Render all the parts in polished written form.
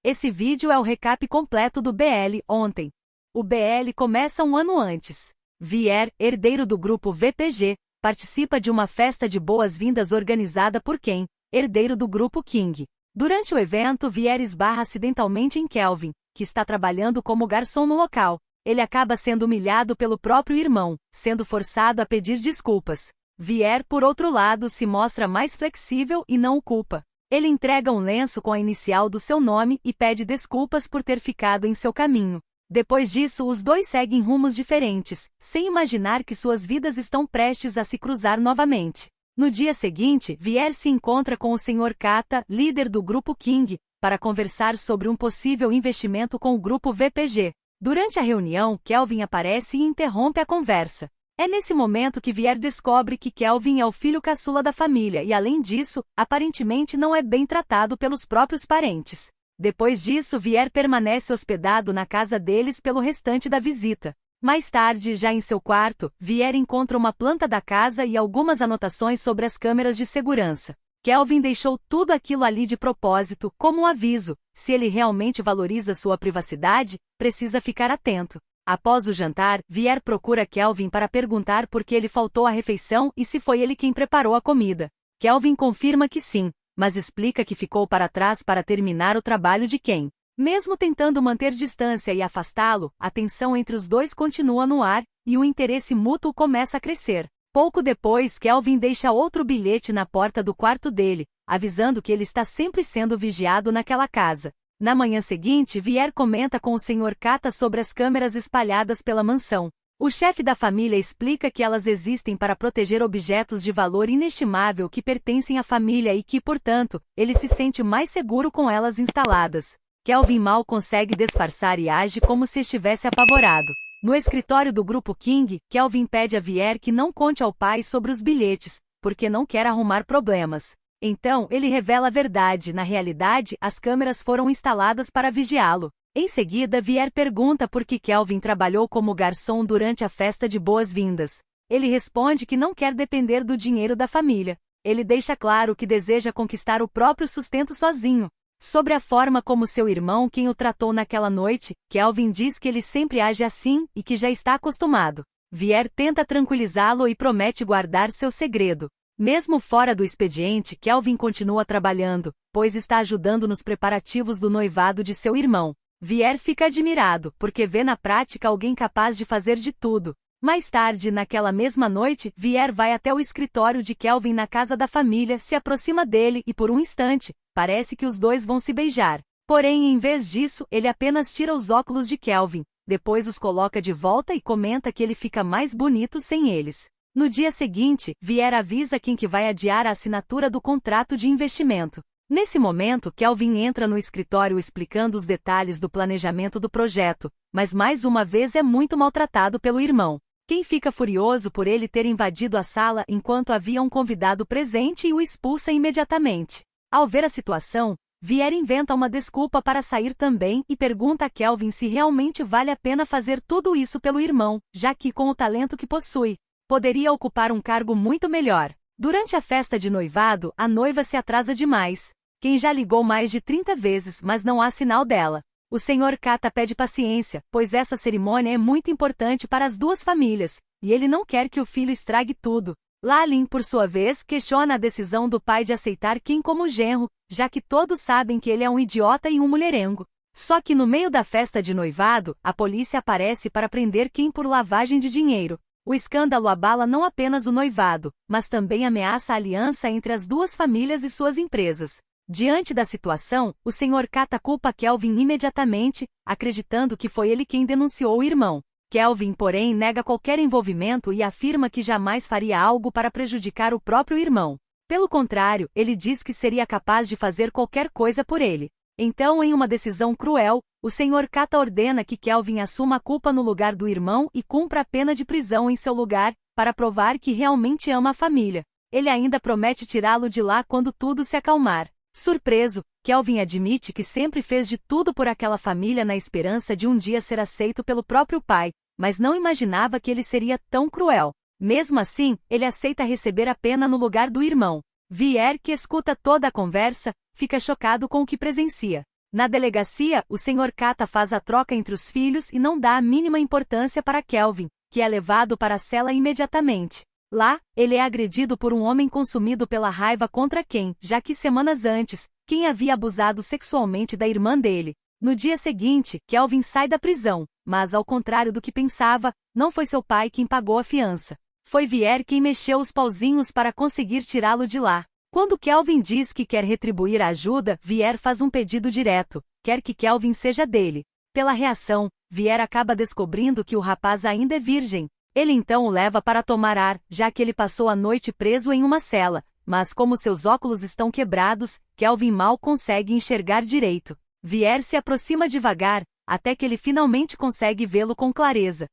Esse vídeo é o recap completo do BL ontem. O BL começa um ano antes. Vier, herdeiro do grupo VPG, participa de uma festa de boas-vindas organizada por Ken, herdeiro do grupo King. Durante o evento, Vier esbarra acidentalmente em Kelvin, que está trabalhando como garçom no local. Ele acaba sendo humilhado pelo próprio irmão, sendo forçado a pedir desculpas. Vier, por outro lado, se mostra mais flexível e não o culpa. Ele entrega um lenço com a inicial do seu nome e pede desculpas por ter ficado em seu caminho. Depois disso, os dois seguem rumos diferentes, sem imaginar que suas vidas estão prestes a se cruzar novamente. No dia seguinte, Vier se encontra com o Sr. Kata, líder do grupo King, para conversar sobre um possível investimento com o grupo VPG. Durante a reunião, Kelvin aparece e interrompe a conversa. É nesse momento que Vier descobre que Kelvin é o filho caçula da família e, além disso, aparentemente não é bem tratado pelos próprios parentes. Depois disso, Vier permanece hospedado na casa deles pelo restante da visita. Mais tarde, já em seu quarto, Vier encontra uma planta da casa e algumas anotações sobre as câmeras de segurança. Kelvin deixou tudo aquilo ali de propósito, como um aviso: se ele realmente valoriza sua privacidade, precisa ficar atento. Após o jantar, Vier procura Kelvin para perguntar por que ele faltou à refeição e se foi ele quem preparou a comida. Kelvin confirma que sim, mas explica que ficou para trás para terminar o trabalho de Ken. Mesmo tentando manter distância e afastá-lo, a tensão entre os dois continua no ar, e o interesse mútuo começa a crescer. Pouco depois, Kelvin deixa outro bilhete na porta do quarto dele, avisando que ele está sempre sendo vigiado naquela casa. Na manhã seguinte, Vier comenta com o Sr. Kata sobre as câmeras espalhadas pela mansão. O chefe da família explica que elas existem para proteger objetos de valor inestimável que pertencem à família e que, portanto, ele se sente mais seguro com elas instaladas. Kelvin mal consegue disfarçar e age como se estivesse apavorado. No escritório do grupo King, Kelvin pede a Vier que não conte ao pai sobre os bilhetes, porque não quer arrumar problemas. Então, ele revela a verdade: na realidade, as câmeras foram instaladas para vigiá-lo. Em seguida, Vier pergunta por que Kelvin trabalhou como garçom durante a festa de boas-vindas. Ele responde que não quer depender do dinheiro da família. Ele deixa claro que deseja conquistar o próprio sustento sozinho. Sobre a forma como seu irmão quem o tratou naquela noite, Kelvin diz que ele sempre age assim e que já está acostumado. Vier tenta tranquilizá-lo e promete guardar seu segredo. Mesmo fora do expediente, Kelvin continua trabalhando, pois está ajudando nos preparativos do noivado de seu irmão. Vier fica admirado, porque vê na prática alguém capaz de fazer de tudo. Mais tarde, naquela mesma noite, Vier vai até o escritório de Kelvin na casa da família, se aproxima dele e, por um instante, parece que os dois vão se beijar. Porém, em vez disso, ele apenas tira os óculos de Kelvin, depois os coloca de volta e comenta que ele fica mais bonito sem eles. No dia seguinte, Vier avisa Ken que vai adiar a assinatura do contrato de investimento. Nesse momento, Kelvin entra no escritório explicando os detalhes do planejamento do projeto, mas mais uma vez é muito maltratado pelo irmão. Ken fica furioso por ele ter invadido a sala enquanto havia um convidado presente e o expulsa imediatamente. Ao ver a situação, Vier inventa uma desculpa para sair também e pergunta a Kelvin se realmente vale a pena fazer tudo isso pelo irmão, já que, com o talento que possui, poderia ocupar um cargo muito melhor. Durante a festa de noivado, a noiva se atrasa demais. Ken já ligou mais de 30 vezes, mas não há sinal dela. O Sr. Kata pede paciência, pois essa cerimônia é muito importante para as duas famílias, e ele não quer que o filho estrague tudo. Lalin, por sua vez, questiona a decisão do pai de aceitar Ken como genro, já que todos sabem que ele é um idiota e um mulherengo. Só que no meio da festa de noivado, a polícia aparece para prender Ken por lavagem de dinheiro. O escândalo abala não apenas o noivado, mas também ameaça a aliança entre as duas famílias e suas empresas. Diante da situação, o Sr. Kata culpa Kelvin imediatamente, acreditando que foi ele quem denunciou o irmão. Kelvin, porém, nega qualquer envolvimento e afirma que jamais faria algo para prejudicar o próprio irmão. Pelo contrário, ele diz que seria capaz de fazer qualquer coisa por ele. Então, em uma decisão cruel, o Sr. Kata ordena que Kelvin assuma a culpa no lugar do irmão e cumpra a pena de prisão em seu lugar, para provar que realmente ama a família. Ele ainda promete tirá-lo de lá quando tudo se acalmar. Surpreso, Kelvin admite que sempre fez de tudo por aquela família na esperança de um dia ser aceito pelo próprio pai, mas não imaginava que ele seria tão cruel. Mesmo assim, ele aceita receber a pena no lugar do irmão. Vier, que escuta toda a conversa, fica chocado com o que presencia. Na delegacia, o Sr. Kata faz a troca entre os filhos e não dá a mínima importância para Kelvin, que é levado para a cela imediatamente. Lá, ele é agredido por um homem consumido pela raiva contra Ken, já que semanas antes, Ken havia abusado sexualmente da irmã dele. No dia seguinte, Kelvin sai da prisão, mas ao contrário do que pensava, não foi seu pai quem pagou a fiança. Foi Vier quem mexeu os pauzinhos para conseguir tirá-lo de lá. Quando Kelvin diz que quer retribuir a ajuda, Vier faz um pedido direto, quer que Kelvin seja dele. Pela reação, Vier acaba descobrindo que o rapaz ainda é virgem. Ele então o leva para tomar ar, já que ele passou a noite preso em uma cela, mas como seus óculos estão quebrados, Kelvin mal consegue enxergar direito. Vier se aproxima devagar, até que ele finalmente consegue vê-lo com clareza.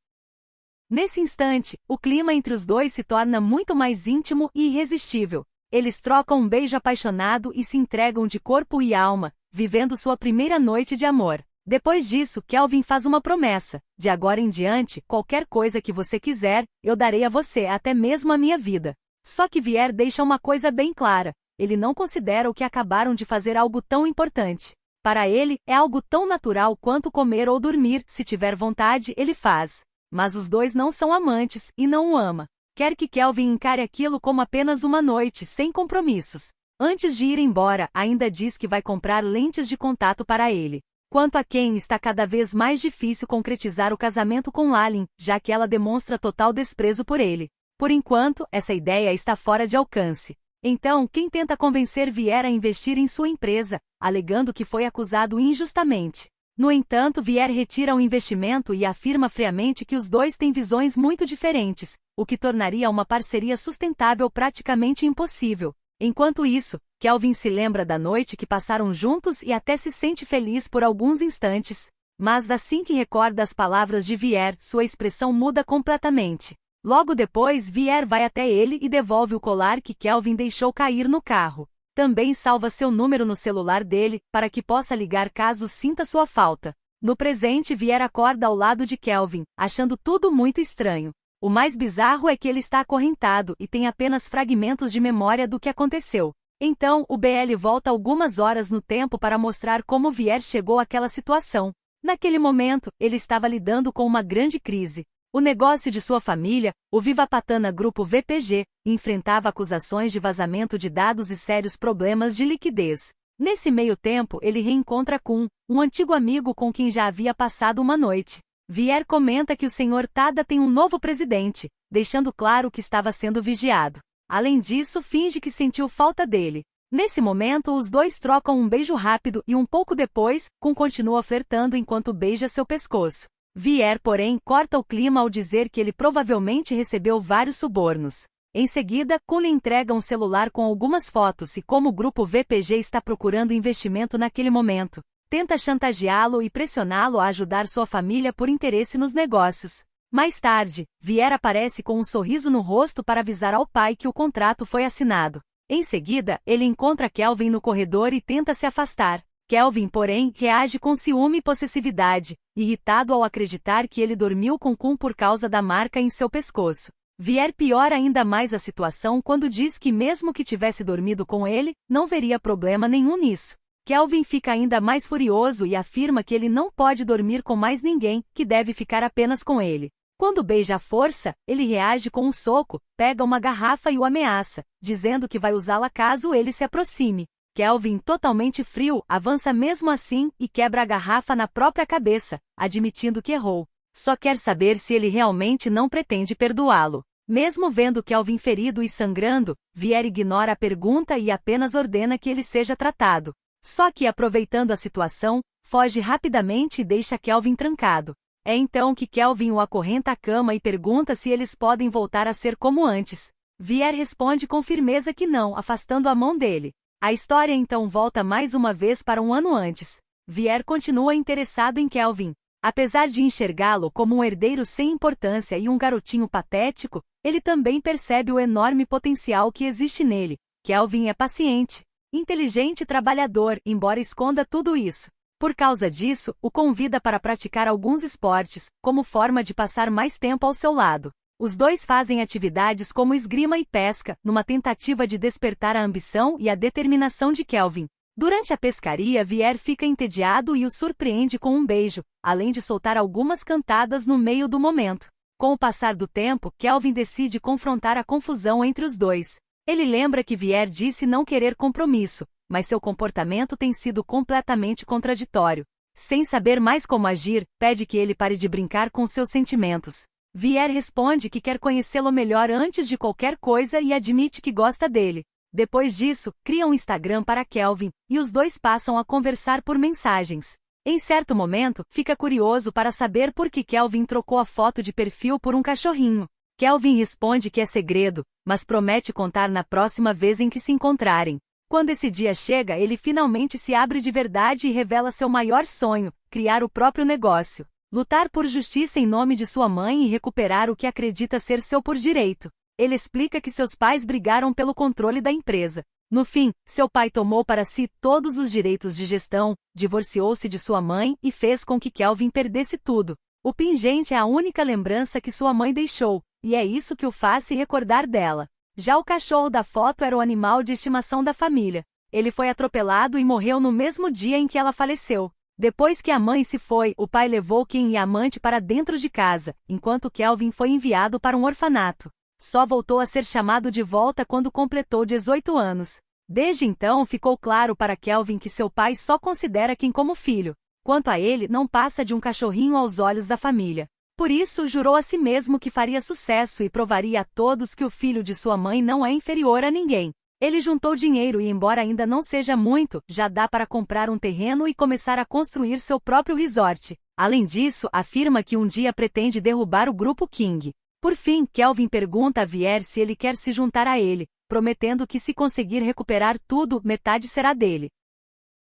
Nesse instante, o clima entre os dois se torna muito mais íntimo e irresistível. Eles trocam um beijo apaixonado e se entregam de corpo e alma, vivendo sua primeira noite de amor. Depois disso, Kelvin faz uma promessa: de agora em diante, qualquer coisa que você quiser, eu darei a você, até mesmo a minha vida. Só que Vier deixa uma coisa bem clara: ele não considera o que acabaram de fazer algo tão importante. Para ele, é algo tão natural quanto comer ou dormir, se tiver vontade, ele faz. Mas os dois não são amantes, e não o ama. Quer que Kelvin encare aquilo como apenas uma noite, sem compromissos. Antes de ir embora, ainda diz que vai comprar lentes de contato para ele. Quanto a Ken, está cada vez mais difícil concretizar o casamento com Lalin, já que ela demonstra total desprezo por ele. Por enquanto, essa ideia está fora de alcance. Então, Ken tenta convencer Vier a investir em sua empresa, alegando que foi acusado injustamente. No entanto, Vier retira o investimento e afirma friamente que os dois têm visões muito diferentes, o que tornaria uma parceria sustentável praticamente impossível. Enquanto isso, Kelvin se lembra da noite que passaram juntos e até se sente feliz por alguns instantes. Mas assim que recorda as palavras de Vier, sua expressão muda completamente. Logo depois, Vier vai até ele e devolve o colar que Kelvin deixou cair no carro. Também salva seu número no celular dele, para que possa ligar caso sinta sua falta. No presente, Vier acorda ao lado de Kelvin, achando tudo muito estranho. O mais bizarro é que ele está acorrentado e tem apenas fragmentos de memória do que aconteceu. Então, o BL volta algumas horas no tempo para mostrar como Vier chegou àquela situação. Naquele momento, ele estava lidando com uma grande crise. O negócio de sua família, o Vivapatana Grupo VPG, enfrentava acusações de vazamento de dados e sérios problemas de liquidez. Nesse meio tempo, ele reencontra Kun, um antigo amigo com quem já havia passado uma noite. Vier comenta que o Sr. Tada tem um novo presidente, deixando claro que estava sendo vigiado. Além disso, finge que sentiu falta dele. Nesse momento, os dois trocam um beijo rápido e um pouco depois, Kun continua flertando enquanto beija seu pescoço. Vier, porém, corta o clima ao dizer que ele provavelmente recebeu vários subornos. Em seguida, Kun lhe entrega um celular com algumas fotos e como o grupo VPG está procurando investimento naquele momento, tenta chantageá-lo e pressioná-lo a ajudar sua família por interesse nos negócios. Mais tarde, Vier aparece com um sorriso no rosto para avisar ao pai que o contrato foi assinado. Em seguida, ele encontra Kelvin no corredor e tenta se afastar. Kelvin, porém, reage com ciúme e possessividade, irritado ao acreditar que ele dormiu com Kun por causa da marca em seu pescoço. Vier piora ainda mais a situação quando diz que mesmo que tivesse dormido com ele, não veria problema nenhum nisso. Kelvin fica ainda mais furioso e afirma que ele não pode dormir com mais ninguém, que deve ficar apenas com ele. Quando beija à força, ele reage com um soco, pega uma garrafa e o ameaça, dizendo que vai usá-la caso ele se aproxime. Kelvin, totalmente frio, avança mesmo assim e quebra a garrafa na própria cabeça, admitindo que errou. Só quer saber se ele realmente não pretende perdoá-lo. Mesmo vendo Kelvin ferido e sangrando, Vier ignora a pergunta e apenas ordena que ele seja tratado. Só que, aproveitando a situação, foge rapidamente e deixa Kelvin trancado. É então que Kelvin o acorrenta à cama e pergunta se eles podem voltar a ser como antes. Vier responde com firmeza que não, afastando a mão dele. A história então volta mais uma vez para um ano antes. Vier continua interessado em Kelvin. Apesar de enxergá-lo como um herdeiro sem importância e um garotinho patético, ele também percebe o enorme potencial que existe nele. Kelvin é paciente, inteligente e trabalhador, embora esconda tudo isso. Por causa disso, o convida para praticar alguns esportes, como forma de passar mais tempo ao seu lado. Os dois fazem atividades como esgrima e pesca, numa tentativa de despertar a ambição e a determinação de Kelvin. Durante a pescaria, Vier fica entediado e o surpreende com um beijo, além de soltar algumas cantadas no meio do momento. Com o passar do tempo, Kelvin decide confrontar a confusão entre os dois. Ele lembra que Vier disse não querer compromisso, mas seu comportamento tem sido completamente contraditório. Sem saber mais como agir, pede que ele pare de brincar com seus sentimentos. Vier responde que quer conhecê-lo melhor antes de qualquer coisa e admite que gosta dele. Depois disso, cria um Instagram para Kelvin, e os dois passam a conversar por mensagens. Em certo momento, fica curioso para saber por que Kelvin trocou a foto de perfil por um cachorrinho. Kelvin responde que é segredo, mas promete contar na próxima vez em que se encontrarem. Quando esse dia chega, ele finalmente se abre de verdade e revela seu maior sonho, criar o próprio negócio. Lutar por justiça em nome de sua mãe e recuperar o que acredita ser seu por direito. Ele explica que seus pais brigaram pelo controle da empresa. No fim, seu pai tomou para si todos os direitos de gestão, divorciou-se de sua mãe e fez com que Kelvin perdesse tudo. O pingente é a única lembrança que sua mãe deixou, e é isso que o faz se recordar dela. Já o cachorro da foto era o animal de estimação da família. Ele foi atropelado e morreu no mesmo dia em que ela faleceu. Depois que a mãe se foi, o pai levou Kim e a amante para dentro de casa, enquanto Kelvin foi enviado para um orfanato. Só voltou a ser chamado de volta quando completou 18 anos. Desde então ficou claro para Kelvin que seu pai só considera Kim como filho. Quanto a ele, não passa de um cachorrinho aos olhos da família. Por isso, jurou a si mesmo que faria sucesso e provaria a todos que o filho de sua mãe não é inferior a ninguém. Ele juntou dinheiro e, embora ainda não seja muito, já dá para comprar um terreno e começar a construir seu próprio resort. Além disso, afirma que um dia pretende derrubar o grupo King. Por fim, Kelvin pergunta a Vier se ele quer se juntar a ele, prometendo que se conseguir recuperar tudo, metade será dele.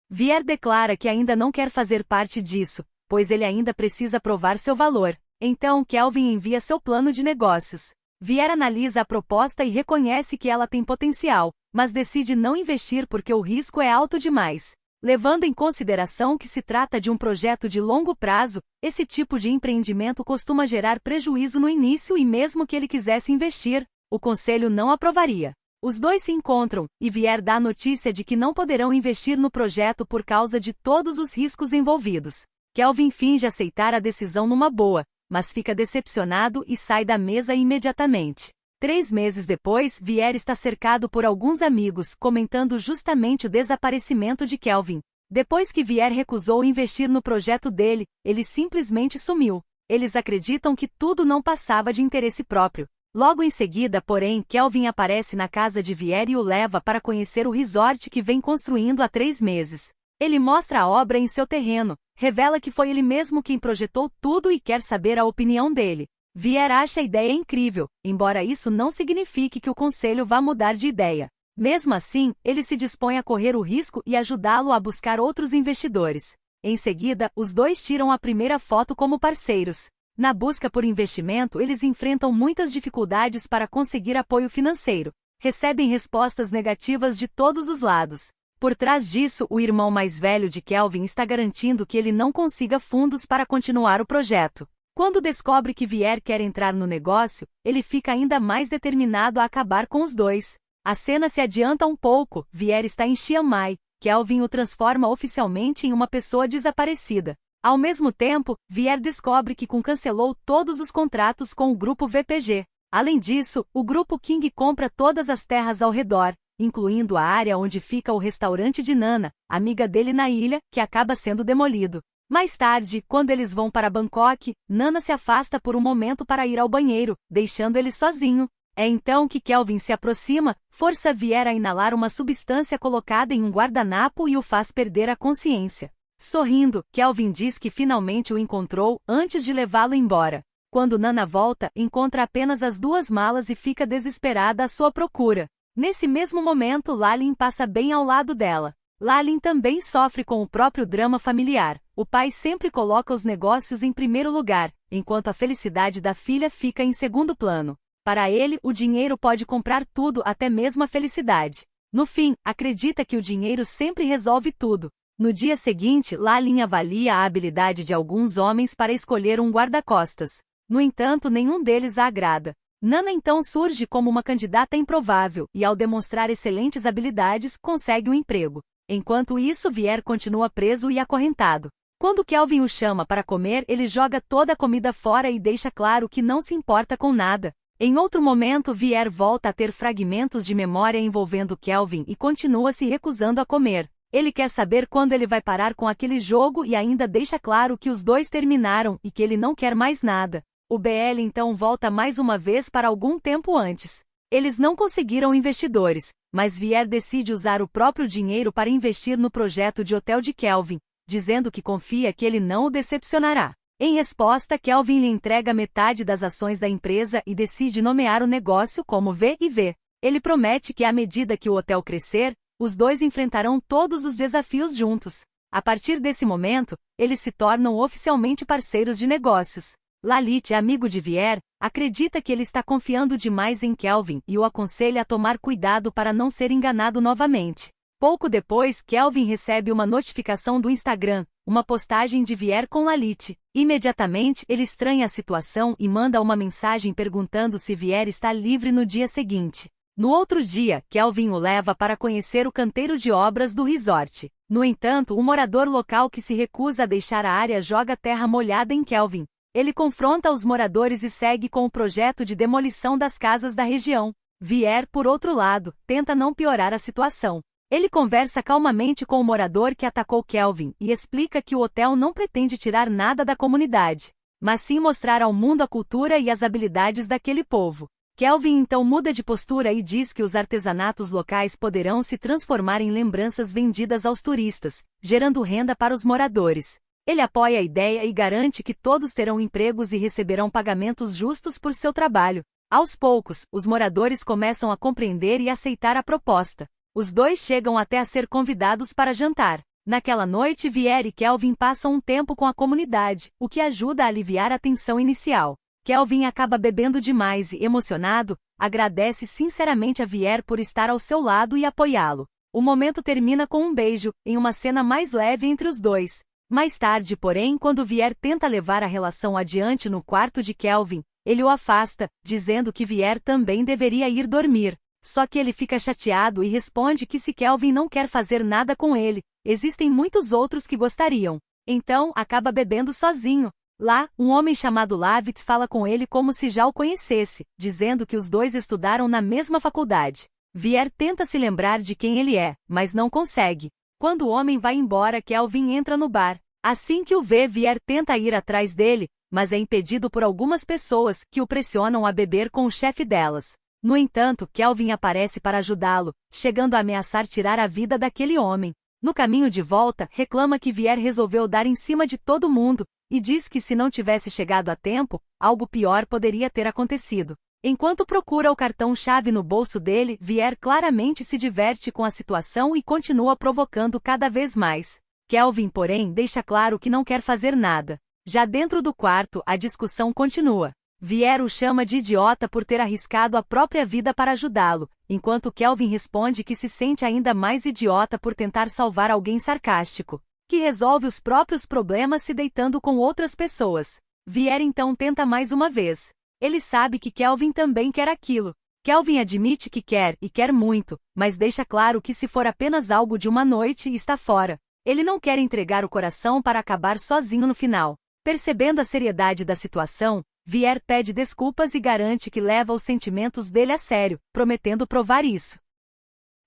Vier declara que ainda não quer fazer parte disso, pois ele ainda precisa provar seu valor. Então, Kelvin envia seu plano de negócios. Vier analisa a proposta e reconhece que ela tem potencial, mas decide não investir porque o risco é alto demais. Levando em consideração que se trata de um projeto de longo prazo, esse tipo de empreendimento costuma gerar prejuízo no início e mesmo que ele quisesse investir, o conselho não aprovaria. Os dois se encontram, e Vier dá a notícia de que não poderão investir no projeto por causa de todos os riscos envolvidos. Kelvin finge aceitar a decisão numa boa, mas fica decepcionado e sai da mesa imediatamente. 3 meses depois, Vier está cercado por alguns amigos, comentando justamente o desaparecimento de Kelvin. Depois que Vier recusou investir no projeto dele, ele simplesmente sumiu. Eles acreditam que tudo não passava de interesse próprio. Logo em seguida, porém, Kelvin aparece na casa de Vier e o leva para conhecer o resort que vem construindo há 3 meses. Ele mostra a obra em seu terreno, revela que foi ele mesmo quem projetou tudo e quer saber a opinião dele. Vier acha a ideia incrível, embora isso não signifique que o conselho vá mudar de ideia. Mesmo assim, ele se dispõe a correr o risco e ajudá-lo a buscar outros investidores. Em seguida, os dois tiram a primeira foto como parceiros. Na busca por investimento, eles enfrentam muitas dificuldades para conseguir apoio financeiro. Recebem respostas negativas de todos os lados. Por trás disso, o irmão mais velho de Kelvin está garantindo que ele não consiga fundos para continuar o projeto. Quando descobre que Vier quer entrar no negócio, ele fica ainda mais determinado a acabar com os dois. A cena se adianta um pouco, Vier está em Chiang Mai, Kelvin o transforma oficialmente em uma pessoa desaparecida. Ao mesmo tempo, Vier descobre que Kun cancelou todos os contratos com o grupo VPG. Além disso, o grupo King compra todas as terras ao redor, incluindo a área onde fica o restaurante de Nana, amiga dele na ilha, que acaba sendo demolido. Mais tarde, quando eles vão para Bangkok, Nana se afasta por um momento para ir ao banheiro, deixando ele sozinho. É então que Kelvin se aproxima, força Vier a inalar uma substância colocada em um guardanapo e o faz perder a consciência. Sorrindo, Kelvin diz que finalmente o encontrou antes de levá-lo embora. Quando Nana volta, encontra apenas as 2 malas e fica desesperada à sua procura. Nesse mesmo momento, Lalin passa bem ao lado dela. Lalin também sofre com o próprio drama familiar. O pai sempre coloca os negócios em primeiro lugar, enquanto a felicidade da filha fica em segundo plano. Para ele, o dinheiro pode comprar tudo, até mesmo a felicidade. No fim, acredita que o dinheiro sempre resolve tudo. No dia seguinte, Lalin avalia a habilidade de alguns homens para escolher um guarda-costas. No entanto, nenhum deles a agrada. Nana então surge como uma candidata improvável e, ao demonstrar excelentes habilidades, consegue um emprego. Enquanto isso, Vier continua preso e acorrentado. Quando Kelvin o chama para comer, ele joga toda a comida fora e deixa claro que não se importa com nada. Em outro momento, Vier volta a ter fragmentos de memória envolvendo Kelvin e continua se recusando a comer. Ele quer saber quando ele vai parar com aquele jogo e ainda deixa claro que os dois terminaram e que ele não quer mais nada. O BL então volta mais uma vez para algum tempo antes. Eles não conseguiram investidores, mas Vier decide usar o próprio dinheiro para investir no projeto de hotel de Kelvin, dizendo que confia que ele não o decepcionará. Em resposta, Kelvin lhe entrega metade das ações da empresa e decide nomear o negócio como V&V. Ele promete que à medida que o hotel crescer, os dois enfrentarão todos os desafios juntos. A partir desse momento, eles se tornam oficialmente parceiros de negócios. Lalit, amigo de Vier, acredita que ele está confiando demais em Kelvin e o aconselha a tomar cuidado para não ser enganado novamente. Pouco depois, Kelvin recebe uma notificação do Instagram, uma postagem de Vier com Lalit. Imediatamente, ele estranha a situação e manda uma mensagem perguntando se Vier está livre no dia seguinte. No outro dia, Kelvin o leva para conhecer o canteiro de obras do resort. No entanto, um morador local que se recusa a deixar a área joga terra molhada em Kelvin. Ele confronta os moradores e segue com o projeto de demolição das casas da região. Vier, por outro lado, tenta não piorar a situação. Ele conversa calmamente com o morador que atacou Kelvin e explica que o hotel não pretende tirar nada da comunidade, mas sim mostrar ao mundo a cultura e as habilidades daquele povo. Kelvin então muda de postura e diz que os artesanatos locais poderão se transformar em lembranças vendidas aos turistas, gerando renda para os moradores. Ele apoia a ideia e garante que todos terão empregos e receberão pagamentos justos por seu trabalho. Aos poucos, os moradores começam a compreender e aceitar a proposta. Os dois chegam até a ser convidados para jantar. Naquela noite, Vier e Kelvin passam um tempo com a comunidade, o que ajuda a aliviar a tensão inicial. Kelvin acaba bebendo demais e, emocionado, agradece sinceramente a Vier por estar ao seu lado e apoiá-lo. O momento termina com um beijo, em uma cena mais leve entre os dois. Mais tarde, porém, quando Vier tenta levar a relação adiante no quarto de Kelvin, ele o afasta, dizendo que Vier também deveria ir dormir. Só que ele fica chateado e responde que se Kelvin não quer fazer nada com ele, existem muitos outros que gostariam. Então, acaba bebendo sozinho. Lá, um homem chamado Lavit fala com ele como se já o conhecesse, dizendo que os dois estudaram na mesma faculdade. Vier tenta se lembrar de quem ele é, mas não consegue. Quando o homem vai embora, Kelvin entra no bar. Assim que o vê, Vier tenta ir atrás dele, mas é impedido por algumas pessoas que o pressionam a beber com o chefe delas. No entanto, Kelvin aparece para ajudá-lo, chegando a ameaçar tirar a vida daquele homem. No caminho de volta, reclama que Vier resolveu dar em cima de todo mundo, e diz que se não tivesse chegado a tempo, algo pior poderia ter acontecido. Enquanto procura o cartão-chave no bolso dele, Vier claramente se diverte com a situação e continua provocando cada vez mais. Kelvin, porém, deixa claro que não quer fazer nada. Já dentro do quarto, a discussão continua. Vier o chama de idiota por ter arriscado a própria vida para ajudá-lo, enquanto Kelvin responde que se sente ainda mais idiota por tentar salvar alguém sarcástico, que resolve os próprios problemas se deitando com outras pessoas. Vier então tenta mais uma vez. Ele sabe que Kelvin também quer aquilo. Kelvin admite que quer, e quer muito, mas deixa claro que se for apenas algo de uma noite, está fora. Ele não quer entregar o coração para acabar sozinho no final. Percebendo a seriedade da situação, Vier pede desculpas e garante que leva os sentimentos dele a sério, prometendo provar isso.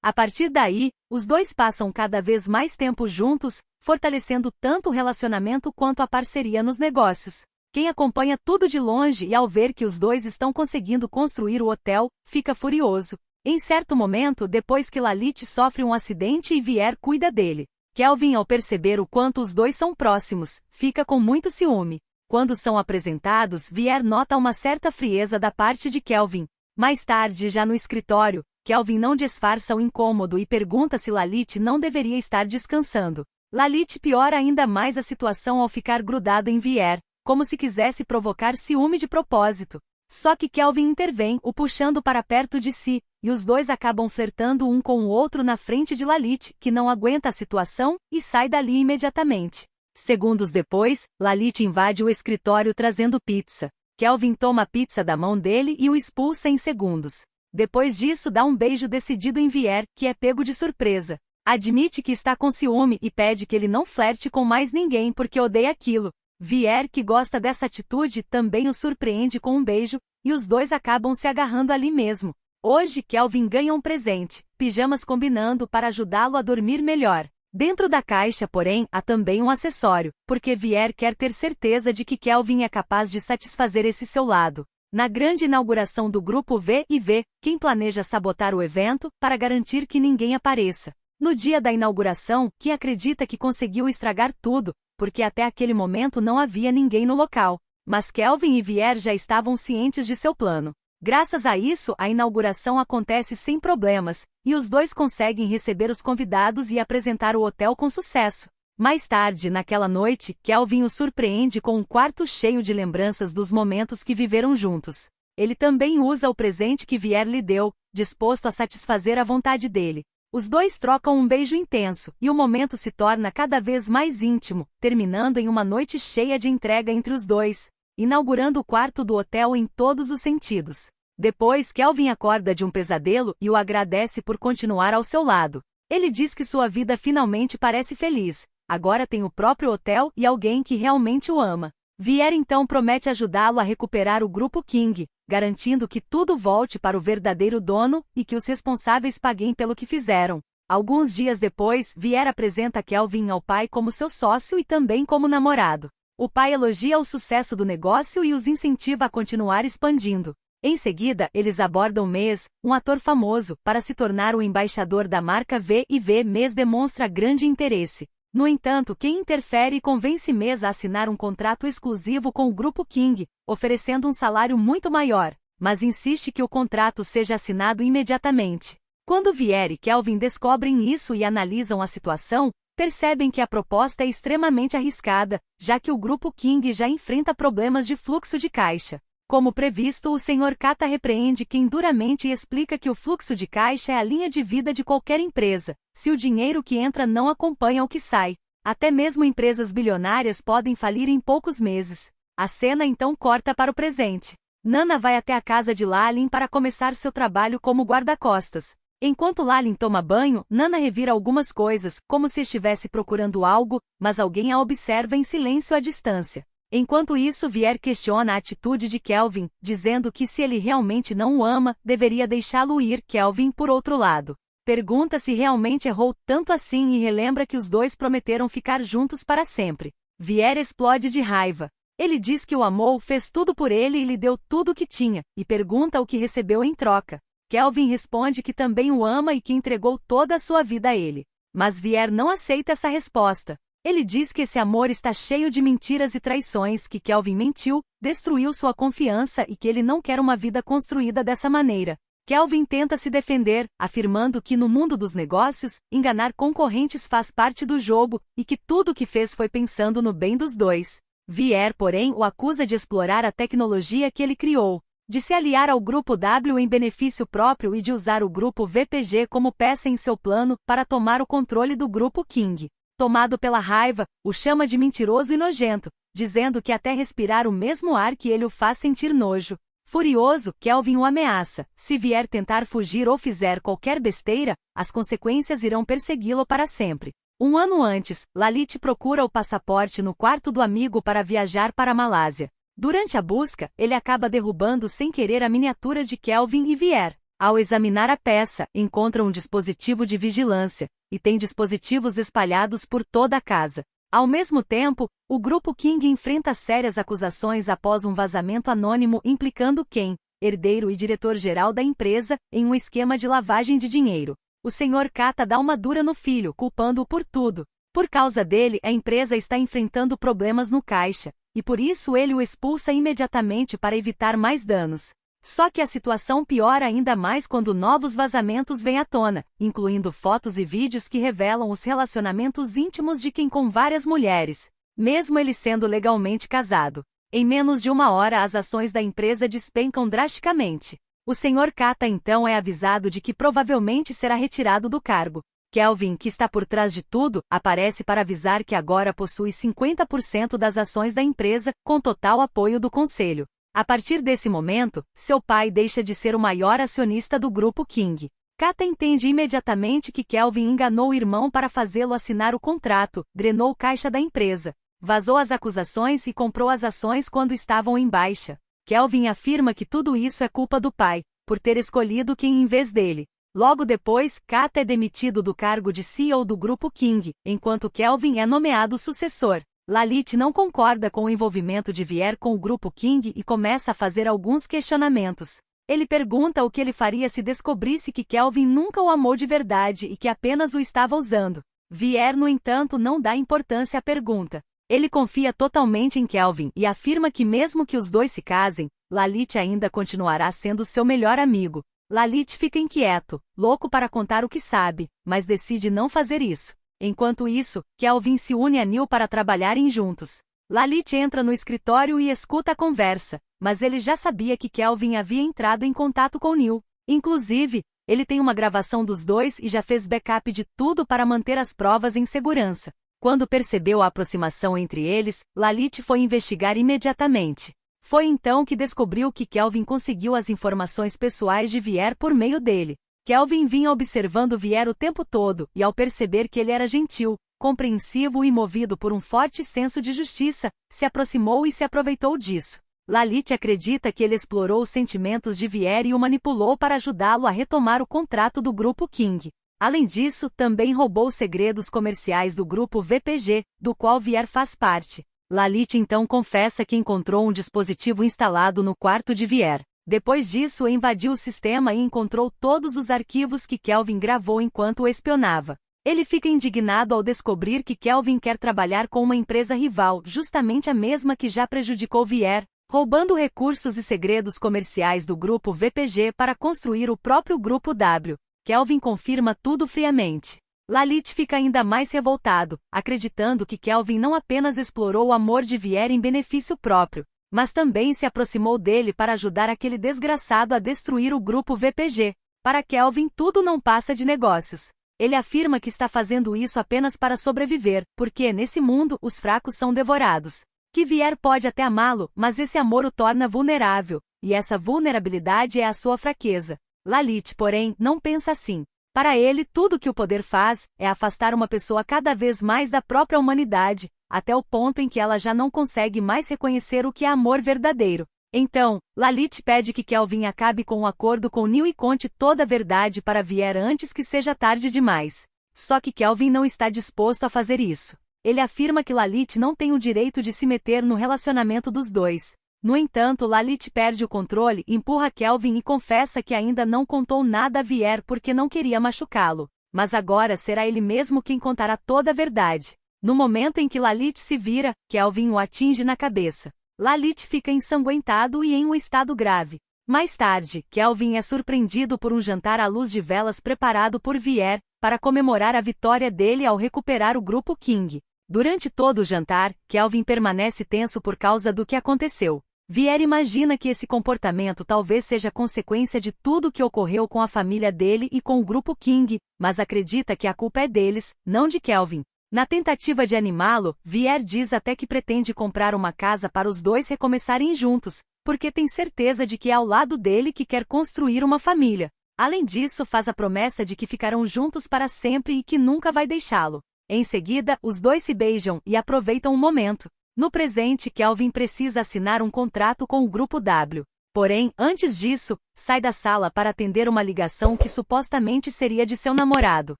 A partir daí, os dois passam cada vez mais tempo juntos, fortalecendo tanto o relacionamento quanto a parceria nos negócios. Quem acompanha tudo de longe e ao ver que os dois estão conseguindo construir o hotel, fica furioso. Em certo momento, depois que Lalit sofre um acidente e Vier cuida dele, Kelvin, ao perceber o quanto os dois são próximos, fica com muito ciúme. Quando são apresentados, Vier nota uma certa frieza da parte de Kelvin. Mais tarde, já no escritório, Kelvin não disfarça o incômodo e pergunta se Lalit não deveria estar descansando. Lalit piora ainda mais a situação ao ficar grudado em Vier, como se quisesse provocar ciúme de propósito. Só que Kelvin intervém, o puxando para perto de si, e os dois acabam flertando um com o outro na frente de Lalit, que não aguenta a situação, e sai dali imediatamente. Segundos depois, Lalit invade o escritório trazendo pizza. Kelvin toma a pizza da mão dele e o expulsa em segundos. Depois disso dá um beijo decidido em Vier, que é pego de surpresa. Admite que está com ciúme e pede que ele não flerte com mais ninguém porque odeia aquilo. Vier, que gosta dessa atitude, também o surpreende com um beijo, e os dois acabam se agarrando ali mesmo. Hoje, Kelvin ganha um presente, pijamas combinando para ajudá-lo a dormir melhor. Dentro da caixa, porém, há também um acessório, porque Vier quer ter certeza de que Kelvin é capaz de satisfazer esse seu lado. Na grande inauguração do grupo V&V, quem planeja sabotar o evento para garantir que ninguém apareça. No dia da inauguração, quem acredita que conseguiu estragar tudo, porque até aquele momento não havia ninguém no local. Mas Kelvin e Vier já estavam cientes de seu plano. Graças a isso, a inauguração acontece sem problemas, e os dois conseguem receber os convidados e apresentar o hotel com sucesso. Mais tarde, naquela noite, Kelvin o surpreende com um quarto cheio de lembranças dos momentos que viveram juntos. Ele também usa o presente que Vier lhe deu, disposto a satisfazer a vontade dele. Os dois trocam um beijo intenso, e o momento se torna cada vez mais íntimo, terminando em uma noite cheia de entrega entre os dois, inaugurando o quarto do hotel em todos os sentidos. Depois, Kelvin acorda de um pesadelo e o agradece por continuar ao seu lado. Ele diz que sua vida finalmente parece feliz. Agora tem o próprio hotel e alguém que realmente o ama. Vier então promete ajudá-lo a recuperar o grupo King, garantindo que tudo volte para o verdadeiro dono e que os responsáveis paguem pelo que fizeram. Alguns dias depois, Vier apresenta Kelvin ao pai como seu sócio e também como namorado. O pai elogia o sucesso do negócio e os incentiva a continuar expandindo. Em seguida, eles abordam Mez, um ator famoso, para se tornar o embaixador da marca V&V. Mez demonstra grande interesse. No entanto, quem interfere e convence Mez a assinar um contrato exclusivo com o grupo King, oferecendo um salário muito maior, mas insiste que o contrato seja assinado imediatamente. Quando Vier e Kelvin descobrem isso e analisam a situação, percebem que a proposta é extremamente arriscada, já que o grupo King já enfrenta problemas de fluxo de caixa. Como previsto, o Sr. Kata repreende quem duramente e explica que o fluxo de caixa é a linha de vida de qualquer empresa, se o dinheiro que entra não acompanha o que sai. Até mesmo empresas bilionárias podem falir em poucos meses. A cena então corta para o presente. Nana vai até a casa de Lalin para começar seu trabalho como guarda-costas. Enquanto Lalin toma banho, Nana revira algumas coisas, como se estivesse procurando algo, mas alguém a observa em silêncio à distância. Enquanto isso, Vier questiona a atitude de Kelvin, dizendo que se ele realmente não o ama, deveria deixá-lo ir. Kelvin, por outro lado, pergunta se realmente errou tanto assim e relembra que os dois prometeram ficar juntos para sempre. Vier explode de raiva. Ele diz que o amou, fez tudo por ele e lhe deu tudo o que tinha, e pergunta o que recebeu em troca. Kelvin responde que também o ama e que entregou toda a sua vida a ele. Mas Vier não aceita essa resposta. Ele diz que esse amor está cheio de mentiras e traições, que Kelvin mentiu, destruiu sua confiança e que ele não quer uma vida construída dessa maneira. Kelvin tenta se defender, afirmando que no mundo dos negócios, enganar concorrentes faz parte do jogo e que tudo o que fez foi pensando no bem dos dois. Vier, porém, o acusa de explorar a tecnologia que ele criou, de se aliar ao grupo W em benefício próprio e de usar o grupo VPG como peça em seu plano para tomar o controle do grupo King. Tomado pela raiva, o chama de mentiroso e nojento, dizendo que até respirar o mesmo ar que ele o faz sentir nojo. Furioso, Kelvin o ameaça. Se Vier tentar fugir ou fizer qualquer besteira, as consequências irão persegui-lo para sempre. Um ano antes, Lalit procura o passaporte no quarto do amigo para viajar para a Malásia. Durante a busca, ele acaba derrubando sem querer a miniatura de Kelvin e Vier. Ao examinar a peça, encontra um dispositivo de vigilância, e tem dispositivos espalhados por toda a casa. Ao mesmo tempo, o grupo King enfrenta sérias acusações após um vazamento anônimo implicando Ken, herdeiro e diretor-geral da empresa, em um esquema de lavagem de dinheiro. O Sr. Kata dá uma dura no filho, culpando-o por tudo. Por causa dele, a empresa está enfrentando problemas no caixa, e por isso ele o expulsa imediatamente para evitar mais danos. Só que a situação piora ainda mais quando novos vazamentos vêm à tona, incluindo fotos e vídeos que revelam os relacionamentos íntimos de Ken com várias mulheres, mesmo ele sendo legalmente casado. Em menos de uma hora as ações da empresa despencam drasticamente. O Sr. Kata então é avisado de que provavelmente será retirado do cargo. Kelvin, que está por trás de tudo, aparece para avisar que agora possui 50% das ações da empresa, com total apoio do conselho. A partir desse momento, seu pai deixa de ser o maior acionista do grupo King. Kata entende imediatamente que Kelvin enganou o irmão para fazê-lo assinar o contrato, drenou o caixa da empresa, vazou as acusações e comprou as ações quando estavam em baixa. Kelvin afirma que tudo isso é culpa do pai, por ter escolhido quem em vez dele. Logo depois, Kata é demitido do cargo de CEO do Grupo King, enquanto Kelvin é nomeado sucessor. Lalit não concorda com o envolvimento de Vier com o Grupo King e começa a fazer alguns questionamentos. Ele pergunta o que ele faria se descobrisse que Kelvin nunca o amou de verdade e que apenas o estava usando. Vier, no entanto, não dá importância à pergunta. Ele confia totalmente em Kelvin e afirma que mesmo que os dois se casem, Lalit ainda continuará sendo seu melhor amigo. Lalit fica inquieto, louco para contar o que sabe, mas decide não fazer isso. Enquanto isso, Kelvin se une a Neil para trabalharem juntos. Lalit entra no escritório e escuta a conversa, mas ele já sabia que Kelvin havia entrado em contato com Neil. Inclusive, ele tem uma gravação dos dois e já fez backup de tudo para manter as provas em segurança. Quando percebeu a aproximação entre eles, Lalit foi investigar imediatamente. Foi então que descobriu que Kelvin conseguiu as informações pessoais de Vier por meio dele. Kelvin vinha observando Vier o tempo todo e, ao perceber que ele era gentil, compreensivo e movido por um forte senso de justiça, se aproximou e se aproveitou disso. Lalit acredita que ele explorou os sentimentos de Vier e o manipulou para ajudá-lo a retomar o contrato do Grupo King. Além disso, também roubou segredos comerciais do Grupo VPG, do qual Vier faz parte. Lalit então confessa que encontrou um dispositivo instalado no quarto de Vier. Depois disso, invadiu o sistema e encontrou todos os arquivos que Kelvin gravou enquanto o espionava. Ele fica indignado ao descobrir que Kelvin quer trabalhar com uma empresa rival, justamente a mesma que já prejudicou Vier, roubando recursos e segredos comerciais do Grupo VPG para construir o próprio Grupo W. Kelvin confirma tudo friamente. Lalit fica ainda mais revoltado, acreditando que Kelvin não apenas explorou o amor de Vier em benefício próprio, mas também se aproximou dele para ajudar aquele desgraçado a destruir o Grupo VPG. Para Kelvin, tudo não passa de negócios. Ele afirma que está fazendo isso apenas para sobreviver, porque, nesse mundo, os fracos são devorados. Que Vier pode até amá-lo, mas esse amor o torna vulnerável, e essa vulnerabilidade é a sua fraqueza. Lalit, porém, não pensa assim. Para ele, tudo que o poder faz é afastar uma pessoa cada vez mais da própria humanidade, até o ponto em que ela já não consegue mais reconhecer o que é amor verdadeiro. Então, Lalit pede que Kelvin acabe com o acordo com Neil e conte toda a verdade para Vier antes que seja tarde demais. Só que Kelvin não está disposto a fazer isso. Ele afirma que Lalit não tem o direito de se meter no relacionamento dos dois. No entanto, Lalit perde o controle, empurra Kelvin e confessa que ainda não contou nada a Vier porque não queria machucá-lo. Mas agora será ele mesmo quem contará toda a verdade. No momento em que Lalit se vira, Kelvin o atinge na cabeça. Lalit fica ensanguentado e em um estado grave. Mais tarde, Kelvin é surpreendido por um jantar à luz de velas preparado por Vier, para comemorar a vitória dele ao recuperar o Grupo King. Durante todo o jantar, Kelvin permanece tenso por causa do que aconteceu. Vier imagina que esse comportamento talvez seja consequência de tudo o que ocorreu com a família dele e com o Grupo King, mas acredita que a culpa é deles, não de Kelvin. Na tentativa de animá-lo, Vier diz até que pretende comprar uma casa para os dois recomeçarem juntos, porque tem certeza de que é ao lado dele que quer construir uma família. Além disso, faz a promessa de que ficarão juntos para sempre e que nunca vai deixá-lo. Em seguida, os dois se beijam e aproveitam o momento. No presente, Kelvin precisa assinar um contrato com o Grupo W. Porém, antes disso, sai da sala para atender uma ligação que supostamente seria de seu namorado.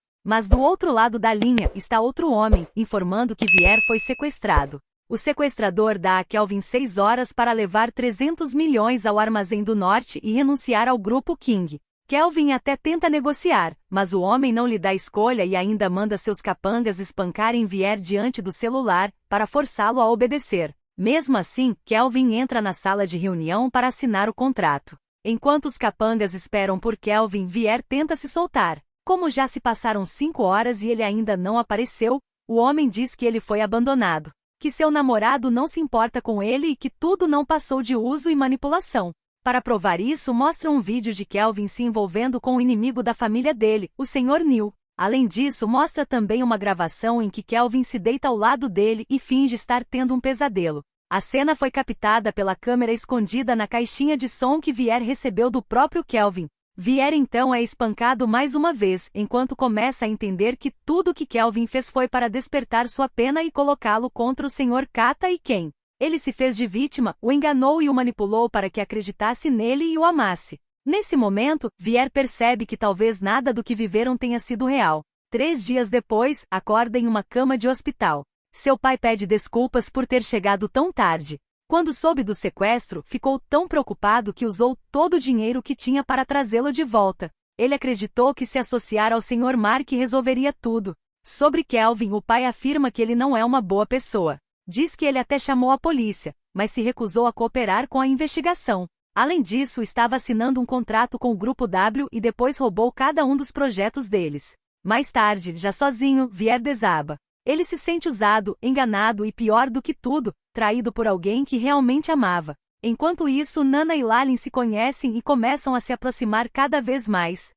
Mas do outro lado da linha está outro homem, informando que Vier foi sequestrado. O sequestrador dá a Kelvin 6 horas para levar 300 milhões ao Armazém do Norte e renunciar ao Grupo King. Kelvin até tenta negociar, mas o homem não lhe dá escolha e ainda manda seus capangas espancarem Vier diante do celular, para forçá-lo a obedecer. Mesmo assim, Kelvin entra na sala de reunião para assinar o contrato. Enquanto os capangas esperam por Kelvin, Vier tenta se soltar. Como já se passaram 5 horas e ele ainda não apareceu, o homem diz que ele foi abandonado, que seu namorado não se importa com ele e que tudo não passou de uso e manipulação. Para provar isso, mostra um vídeo de Kelvin se envolvendo com o inimigo da família dele, o Sr. Neil. Além disso, mostra também uma gravação em que Kelvin se deita ao lado dele e finge estar tendo um pesadelo. A cena foi captada pela câmera escondida na caixinha de som que Vier recebeu do próprio Kelvin. Vier então é espancado mais uma vez, enquanto começa a entender que tudo que Kelvin fez foi para despertar sua pena e colocá-lo contra o Sr. Kata e quem ele se fez de vítima, o enganou e o manipulou para que acreditasse nele e o amasse. Nesse momento, Vier percebe que talvez nada do que viveram tenha sido real. 3 dias depois, acorda em uma cama de hospital. Seu pai pede desculpas por ter chegado tão tarde. Quando soube do sequestro, ficou tão preocupado que usou todo o dinheiro que tinha para trazê-lo de volta. Ele acreditou que se associar ao Sr. Mark resolveria tudo. Sobre Kelvin, o pai afirma que ele não é uma boa pessoa. Diz que ele até chamou a polícia, mas se recusou a cooperar com a investigação. Além disso, estava assinando um contrato com o Grupo W e depois roubou cada um dos projetos deles. Mais tarde, já sozinho, Vier desaba. Ele se sente usado, enganado e, pior do que tudo, traído por alguém que realmente amava. Enquanto isso, Nana e Lalin se conhecem e começam a se aproximar cada vez mais.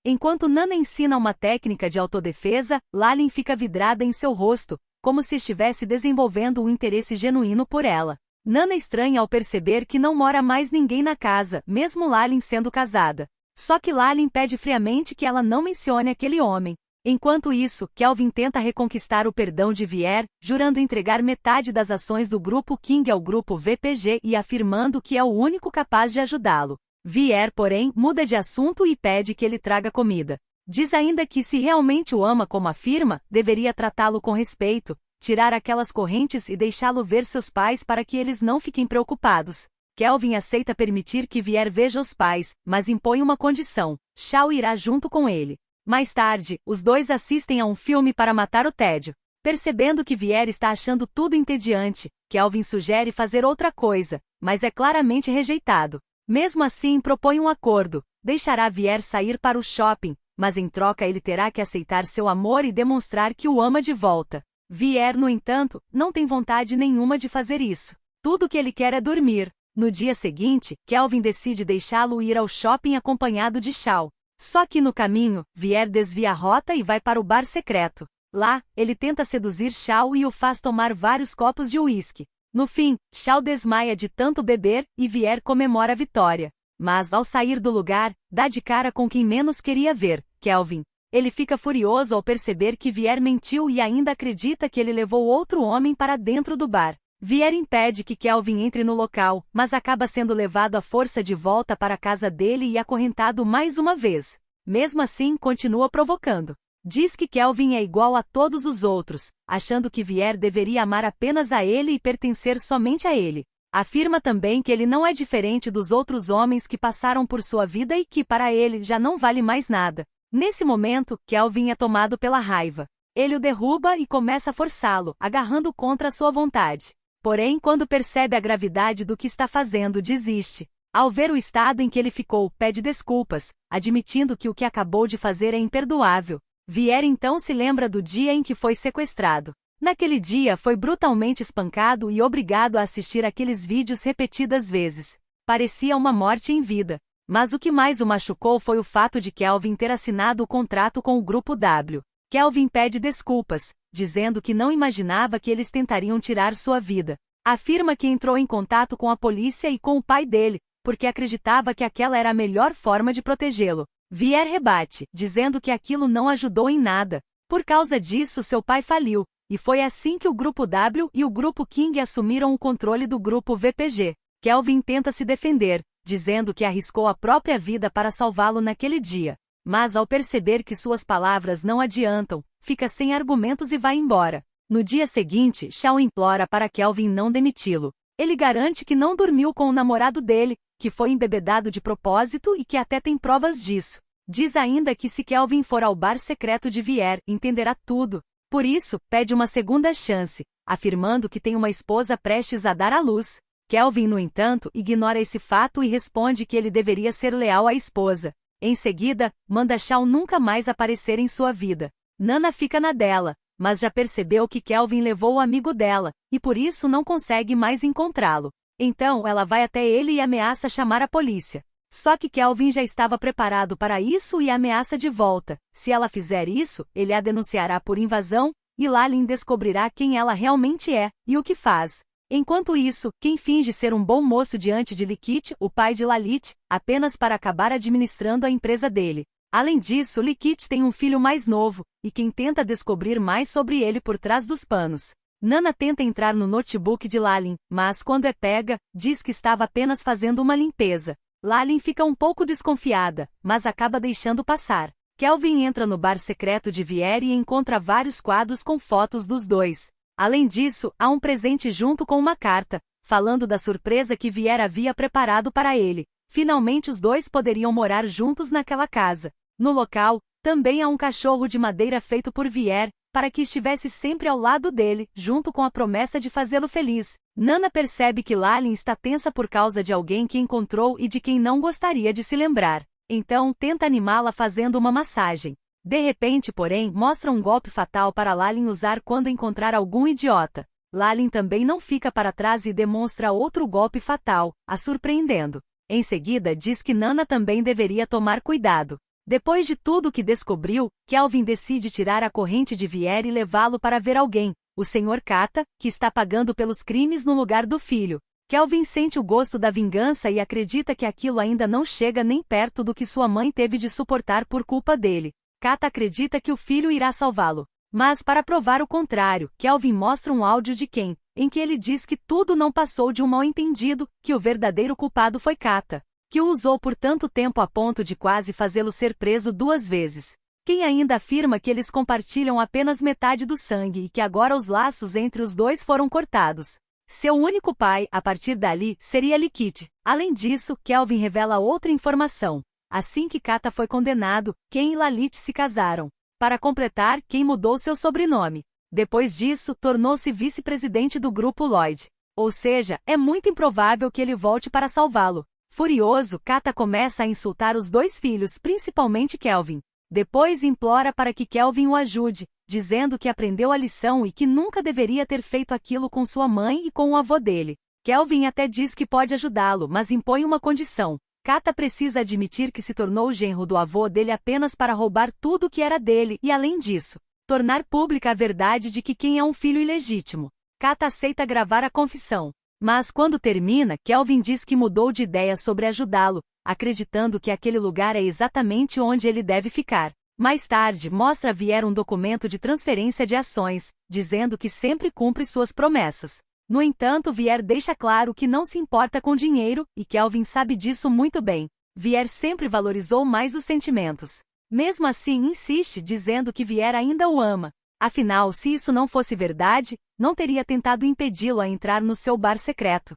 Enquanto Nana ensina uma técnica de autodefesa, Lalin fica vidrada em seu rosto, como se estivesse desenvolvendo um interesse genuíno por ela. Nana estranha ao perceber que não mora mais ninguém na casa, mesmo Lalin sendo casada. Só que Lalin pede friamente que ela não mencione aquele homem. Enquanto isso, Kelvin tenta reconquistar o perdão de Vier, jurando entregar metade das ações do Grupo King ao Grupo VPG e afirmando que é o único capaz de ajudá-lo. Vier, porém, muda de assunto e pede que ele traga comida. Diz ainda que se realmente o ama como afirma, deveria tratá-lo com respeito, tirar aquelas correntes e deixá-lo ver seus pais para que eles não fiquem preocupados. Kelvin aceita permitir que Vier veja os pais, mas impõe uma condição: Shao irá junto com ele. Mais tarde, os dois assistem a um filme para matar o tédio. Percebendo que Vier está achando tudo entediante, Kelvin sugere fazer outra coisa, mas é claramente rejeitado. Mesmo assim, propõe um acordo: deixará Vier sair para o shopping, mas em troca ele terá que aceitar seu amor e demonstrar que o ama de volta. Vier, no entanto, não tem vontade nenhuma de fazer isso. Tudo que ele quer é dormir. No dia seguinte, Kelvin decide deixá-lo ir ao shopping acompanhado de Shao. Só que no caminho, Vier desvia a rota e vai para o bar secreto. Lá, ele tenta seduzir Shao e o faz tomar vários copos de uísque. No fim, Shao desmaia de tanto beber e Vier comemora a vitória. Mas, ao sair do lugar, dá de cara com quem menos queria ver, Kelvin. Ele fica furioso ao perceber que Vier mentiu e ainda acredita que ele levou outro homem para dentro do bar. Vier impede que Kelvin entre no local, mas acaba sendo levado à força de volta para a casa dele e acorrentado mais uma vez. Mesmo assim, continua provocando. Diz que Kelvin é igual a todos os outros, achando que Vier deveria amar apenas a ele e pertencer somente a ele. Afirma também que ele não é diferente dos outros homens que passaram por sua vida e que, para ele, já não vale mais nada. Nesse momento, Kelvin é tomado pela raiva. Ele o derruba e começa a forçá-lo, agarrando contra sua vontade. Porém, quando percebe a gravidade do que está fazendo, desiste. Ao ver o estado em que ele ficou, pede desculpas, admitindo que o que acabou de fazer é imperdoável. Vier então se lembra do dia em que foi sequestrado. Naquele dia foi brutalmente espancado e obrigado a assistir aqueles vídeos repetidas vezes. Parecia uma morte em vida. Mas o que mais o machucou foi o fato de Kelvin ter assinado o contrato com o Grupo W. Kelvin pede desculpas, dizendo que não imaginava que eles tentariam tirar sua vida. Afirma que entrou em contato com a polícia e com o pai dele, porque acreditava que aquela era a melhor forma de protegê-lo. Vier rebate, dizendo que aquilo não ajudou em nada. Por causa disso, seu pai faliu, e foi assim que o Grupo W e o Grupo King assumiram o controle do Grupo VPG. Kelvin tenta se defender, dizendo que arriscou a própria vida para salvá-lo naquele dia. Mas ao perceber que suas palavras não adiantam, fica sem argumentos e vai embora. No dia seguinte, Shao implora para Kelvin não demiti-lo. Ele garante que não dormiu com o namorado dele, que foi embebedado de propósito e que até tem provas disso. Diz ainda que se Kelvin for ao bar secreto de Vier, entenderá tudo. Por isso, pede uma segunda chance, afirmando que tem uma esposa prestes a dar à luz. Kelvin, no entanto, ignora esse fato e responde que ele deveria ser leal à esposa. Em seguida, manda Shao nunca mais aparecer em sua vida. Nana fica na dela, mas já percebeu que Kelvin levou o amigo dela, e por isso não consegue mais encontrá-lo. Então ela vai até ele e ameaça chamar a polícia. Só que Kelvin já estava preparado para isso e ameaça de volta. Se ela fizer isso, ele a denunciará por invasão, e Lalin descobrirá quem ela realmente é, e o que faz. Enquanto isso, quem finge ser um bom moço diante de Likit, o pai de Lalit, apenas para acabar administrando a empresa dele. Além disso, Likit tem um filho mais novo, e quem tenta descobrir mais sobre ele por trás dos panos. Nana tenta entrar no notebook de Lalin, mas quando é pega, diz que estava apenas fazendo uma limpeza. Lalin fica um pouco desconfiada, mas acaba deixando passar. Kelvin entra no bar secreto de Vier e encontra vários quadros com fotos dos dois. Além disso, há um presente junto com uma carta, falando da surpresa que Vier havia preparado para ele. Finalmente os dois poderiam morar juntos naquela casa. No local, também há um cachorro de madeira feito por Vier, para que estivesse sempre ao lado dele, junto com a promessa de fazê-lo feliz. Nana percebe que Lalin está tensa por causa de alguém que encontrou e de quem não gostaria de se lembrar. Então, tenta animá-la fazendo uma massagem. De repente, porém, mostra um golpe fatal para Lalin usar quando encontrar algum idiota. Lalin também não fica para trás e demonstra outro golpe fatal, a surpreendendo. Em seguida, diz que Nana também deveria tomar cuidado. Depois de tudo que descobriu, Kelvin decide tirar a corrente de Vier e levá-lo para ver alguém, o Sr. Kata, que está pagando pelos crimes no lugar do filho. Kelvin sente o gosto da vingança e acredita que aquilo ainda não chega nem perto do que sua mãe teve de suportar por culpa dele. Kata acredita que o filho irá salvá-lo. Mas para provar o contrário, Kelvin mostra um áudio de Ken, em que ele diz que tudo não passou de um mal-entendido, que o verdadeiro culpado foi Kata, que o usou por tanto tempo a ponto de quase fazê-lo ser preso 2 vezes. Ken ainda afirma que eles compartilham apenas metade do sangue e que agora os laços entre os dois foram cortados. Seu único pai, a partir dali, seria Likit. Além disso, Kelvin revela outra informação. Assim que Kata foi condenado, Ken e Lalit se casaram. Para completar, Ken mudou seu sobrenome. Depois disso, tornou-se vice-presidente do grupo Lloyd. Ou seja, é muito improvável que ele volte para salvá-lo. Furioso, Kata começa a insultar os 2 filhos, principalmente Kelvin. Depois implora para que Kelvin o ajude, dizendo que aprendeu a lição e que nunca deveria ter feito aquilo com sua mãe e com o avô dele. Kelvin até diz que pode ajudá-lo, mas impõe uma condição. Kata precisa admitir que se tornou o genro do avô dele apenas para roubar tudo que era dele e, além disso, tornar pública a verdade de que Ken é um filho ilegítimo. Kata aceita gravar a confissão. Mas quando termina, Kelvin diz que mudou de ideia sobre ajudá-lo, acreditando que aquele lugar é exatamente onde ele deve ficar. Mais tarde, mostra a Vier um documento de transferência de ações, dizendo que sempre cumpre suas promessas. No entanto, Vier deixa claro que não se importa com dinheiro, e Kelvin sabe disso muito bem. Vier sempre valorizou mais os sentimentos. Mesmo assim, insiste, dizendo que Vier ainda o ama. Afinal, se isso não fosse verdade, não teria tentado impedi-lo a entrar no seu bar secreto.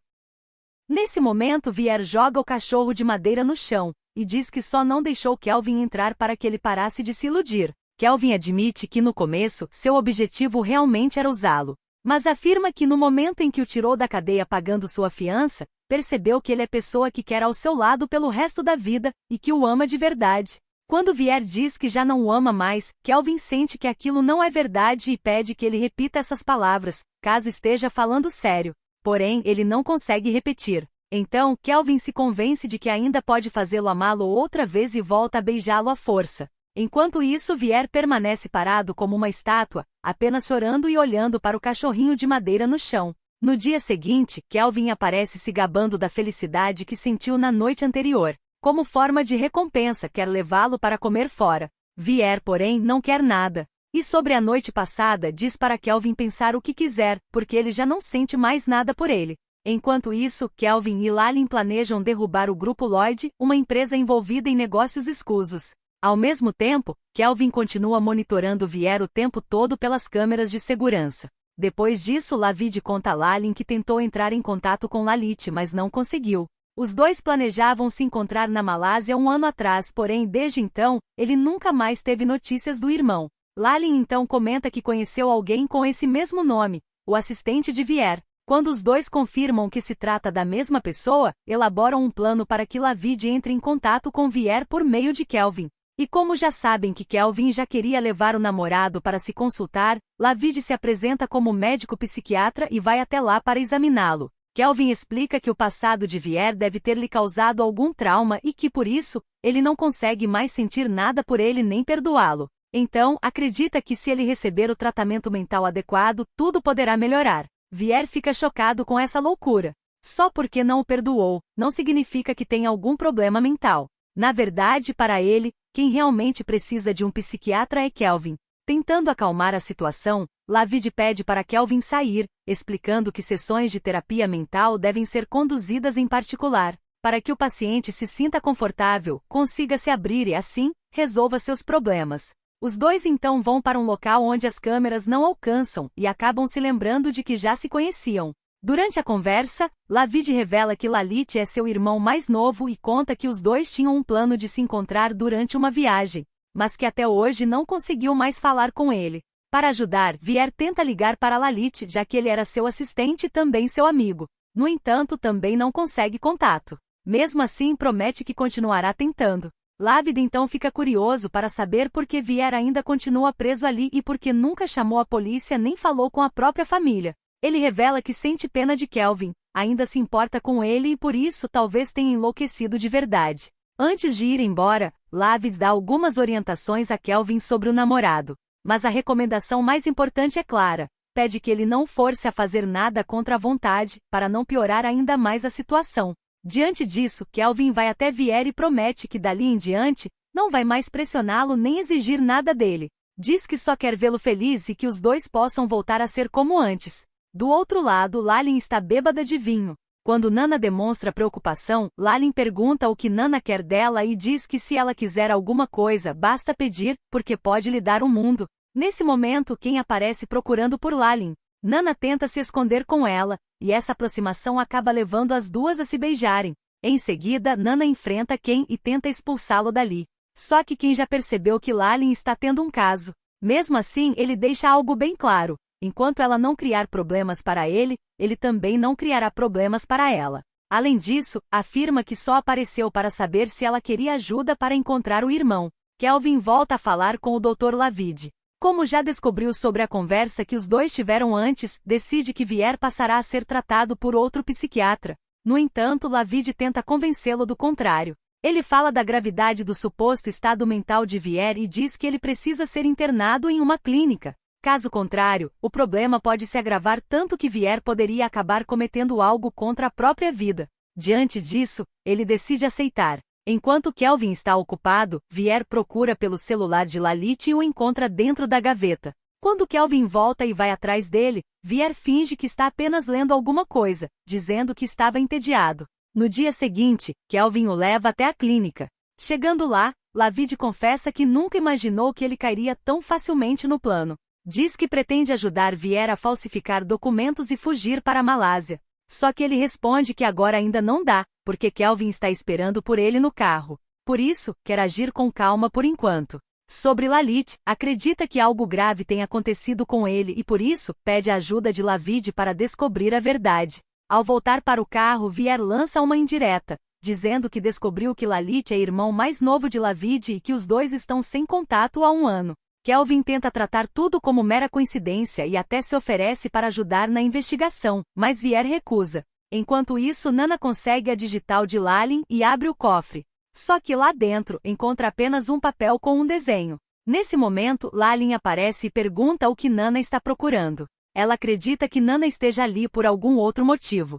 Nesse momento, Vier joga o cachorro de madeira no chão, e diz que só não deixou Kelvin entrar para que ele parasse de se iludir. Kelvin admite que no começo, seu objetivo realmente era usá-lo. Mas afirma que no momento em que o tirou da cadeia pagando sua fiança, percebeu que ele é pessoa que quer ao seu lado pelo resto da vida, e que o ama de verdade. Quando Vier diz que já não o ama mais, Kelvin sente que aquilo não é verdade e pede que ele repita essas palavras, caso esteja falando sério. Porém, ele não consegue repetir. Então, Kelvin se convence de que ainda pode fazê-lo amá-lo outra vez e volta a beijá-lo à força. Enquanto isso, Vier permanece parado como uma estátua, apenas chorando e olhando para o cachorrinho de madeira no chão. No dia seguinte, Kelvin aparece se gabando da felicidade que sentiu na noite anterior. Como forma de recompensa, quer levá-lo para comer fora. Vier, porém, não quer nada. E sobre a noite passada, diz para Kelvin pensar o que quiser, porque ele já não sente mais nada por ele. Enquanto isso, Kelvin e Lalin planejam derrubar o Grupo Lloyd, uma empresa envolvida em negócios escusos. Ao mesmo tempo, Kelvin continua monitorando Vier o tempo todo pelas câmeras de segurança. Depois disso, Lavid conta a Lalin que tentou entrar em contato com Lalit, mas não conseguiu. Os dois planejavam se encontrar na Malásia 1 ano atrás, porém desde então, ele nunca mais teve notícias do irmão. Lalin então comenta que conheceu alguém com esse mesmo nome, o assistente de Vier. Quando os dois confirmam que se trata da mesma pessoa, elaboram um plano para que Lavid entre em contato com Vier por meio de Kelvin. E como já sabem que Kelvin já queria levar o namorado para se consultar, Lavid se apresenta como médico psiquiatra e vai até lá para examiná-lo. Kelvin explica que o passado de Vier deve ter lhe causado algum trauma e que, por isso, ele não consegue mais sentir nada por ele nem perdoá-lo. Então, acredita que se ele receber o tratamento mental adequado, tudo poderá melhorar. Vier fica chocado com essa loucura. Só porque não o perdoou, não significa que tenha algum problema mental. Na verdade, para ele, quem realmente precisa de um psiquiatra é Kelvin. Tentando acalmar a situação, Lavid pede para Kelvin sair, explicando que sessões de terapia mental devem ser conduzidas em particular, para que o paciente se sinta confortável, consiga se abrir e, assim, resolva seus problemas. Os dois então vão para um local onde as câmeras não alcançam e acabam se lembrando de que já se conheciam. Durante a conversa, Lavid revela que Lalit é seu irmão mais novo e conta que os dois tinham um plano de se encontrar durante uma viagem, mas que até hoje não conseguiu mais falar com ele. Para ajudar, Vier tenta ligar para Lalit, já que ele era seu assistente e também seu amigo. No entanto, também não consegue contato. Mesmo assim, promete que continuará tentando. Lavid então fica curioso para saber por que Vier ainda continua preso ali e por que nunca chamou a polícia nem falou com a própria família. Ele revela que sente pena de Kelvin, ainda se importa com ele e por isso talvez tenha enlouquecido de verdade. Antes de ir embora, Lavid dá algumas orientações a Kelvin sobre o namorado. Mas a recomendação mais importante é clara. Pede que ele não force a fazer nada contra a vontade, para não piorar ainda mais a situação. Diante disso, Kelvin vai até Vier e promete que dali em diante, não vai mais pressioná-lo nem exigir nada dele. Diz que só quer vê-lo feliz e que os dois possam voltar a ser como antes. Do outro lado, Lalin está bêbada de vinho. Quando Nana demonstra preocupação, Lalin pergunta o que Nana quer dela e diz que se ela quiser alguma coisa, basta pedir, porque pode lhe dar o mundo. Nesse momento, Ken aparece procurando por Lalin. Nana tenta se esconder com ela, e essa aproximação acaba levando as duas a se beijarem. Em seguida, Nana enfrenta Ken e tenta expulsá-lo dali. Só que Ken já percebeu que Lalin está tendo um caso. Mesmo assim, ele deixa algo bem claro. Enquanto ela não criar problemas para ele, ele também não criará problemas para ela. Além disso, afirma que só apareceu para saber se ela queria ajuda para encontrar o irmão. Kelvin volta a falar com o Dr. Lavid. Como já descobriu sobre a conversa que os dois tiveram antes, decide que Vier passará a ser tratado por outro psiquiatra. No entanto, Lavid tenta convencê-lo do contrário. Ele fala da gravidade do suposto estado mental de Vier e diz que ele precisa ser internado em uma clínica. Caso contrário, o problema pode se agravar tanto que Vier poderia acabar cometendo algo contra a própria vida. Diante disso, ele decide aceitar. Enquanto Kelvin está ocupado, Vier procura pelo celular de Lalit e o encontra dentro da gaveta. Quando Kelvin volta e vai atrás dele, Vier finge que está apenas lendo alguma coisa, dizendo que estava entediado. No dia seguinte, Kelvin o leva até a clínica. Chegando lá, Lavid confessa que nunca imaginou que ele cairia tão facilmente no plano. Diz que pretende ajudar Vier a falsificar documentos e fugir para a Malásia. Só que ele responde que agora ainda não dá, porque Kelvin está esperando por ele no carro. Por isso, quer agir com calma por enquanto. Sobre Lalit, acredita que algo grave tem acontecido com ele e por isso, pede a ajuda de Lavid para descobrir a verdade. Ao voltar para o carro, Vier lança uma indireta, dizendo que descobriu que Lalit é irmão mais novo de Lavid e que os dois estão sem contato há um ano. Kelvin tenta tratar tudo como mera coincidência e até se oferece para ajudar na investigação, mas Vier recusa. Enquanto isso, Nana consegue a digital de Lalin e abre o cofre. Só que lá dentro, encontra apenas um papel com um desenho. Nesse momento, Lalin aparece e pergunta o que Nana está procurando. Ela acredita que Nana esteja ali por algum outro motivo.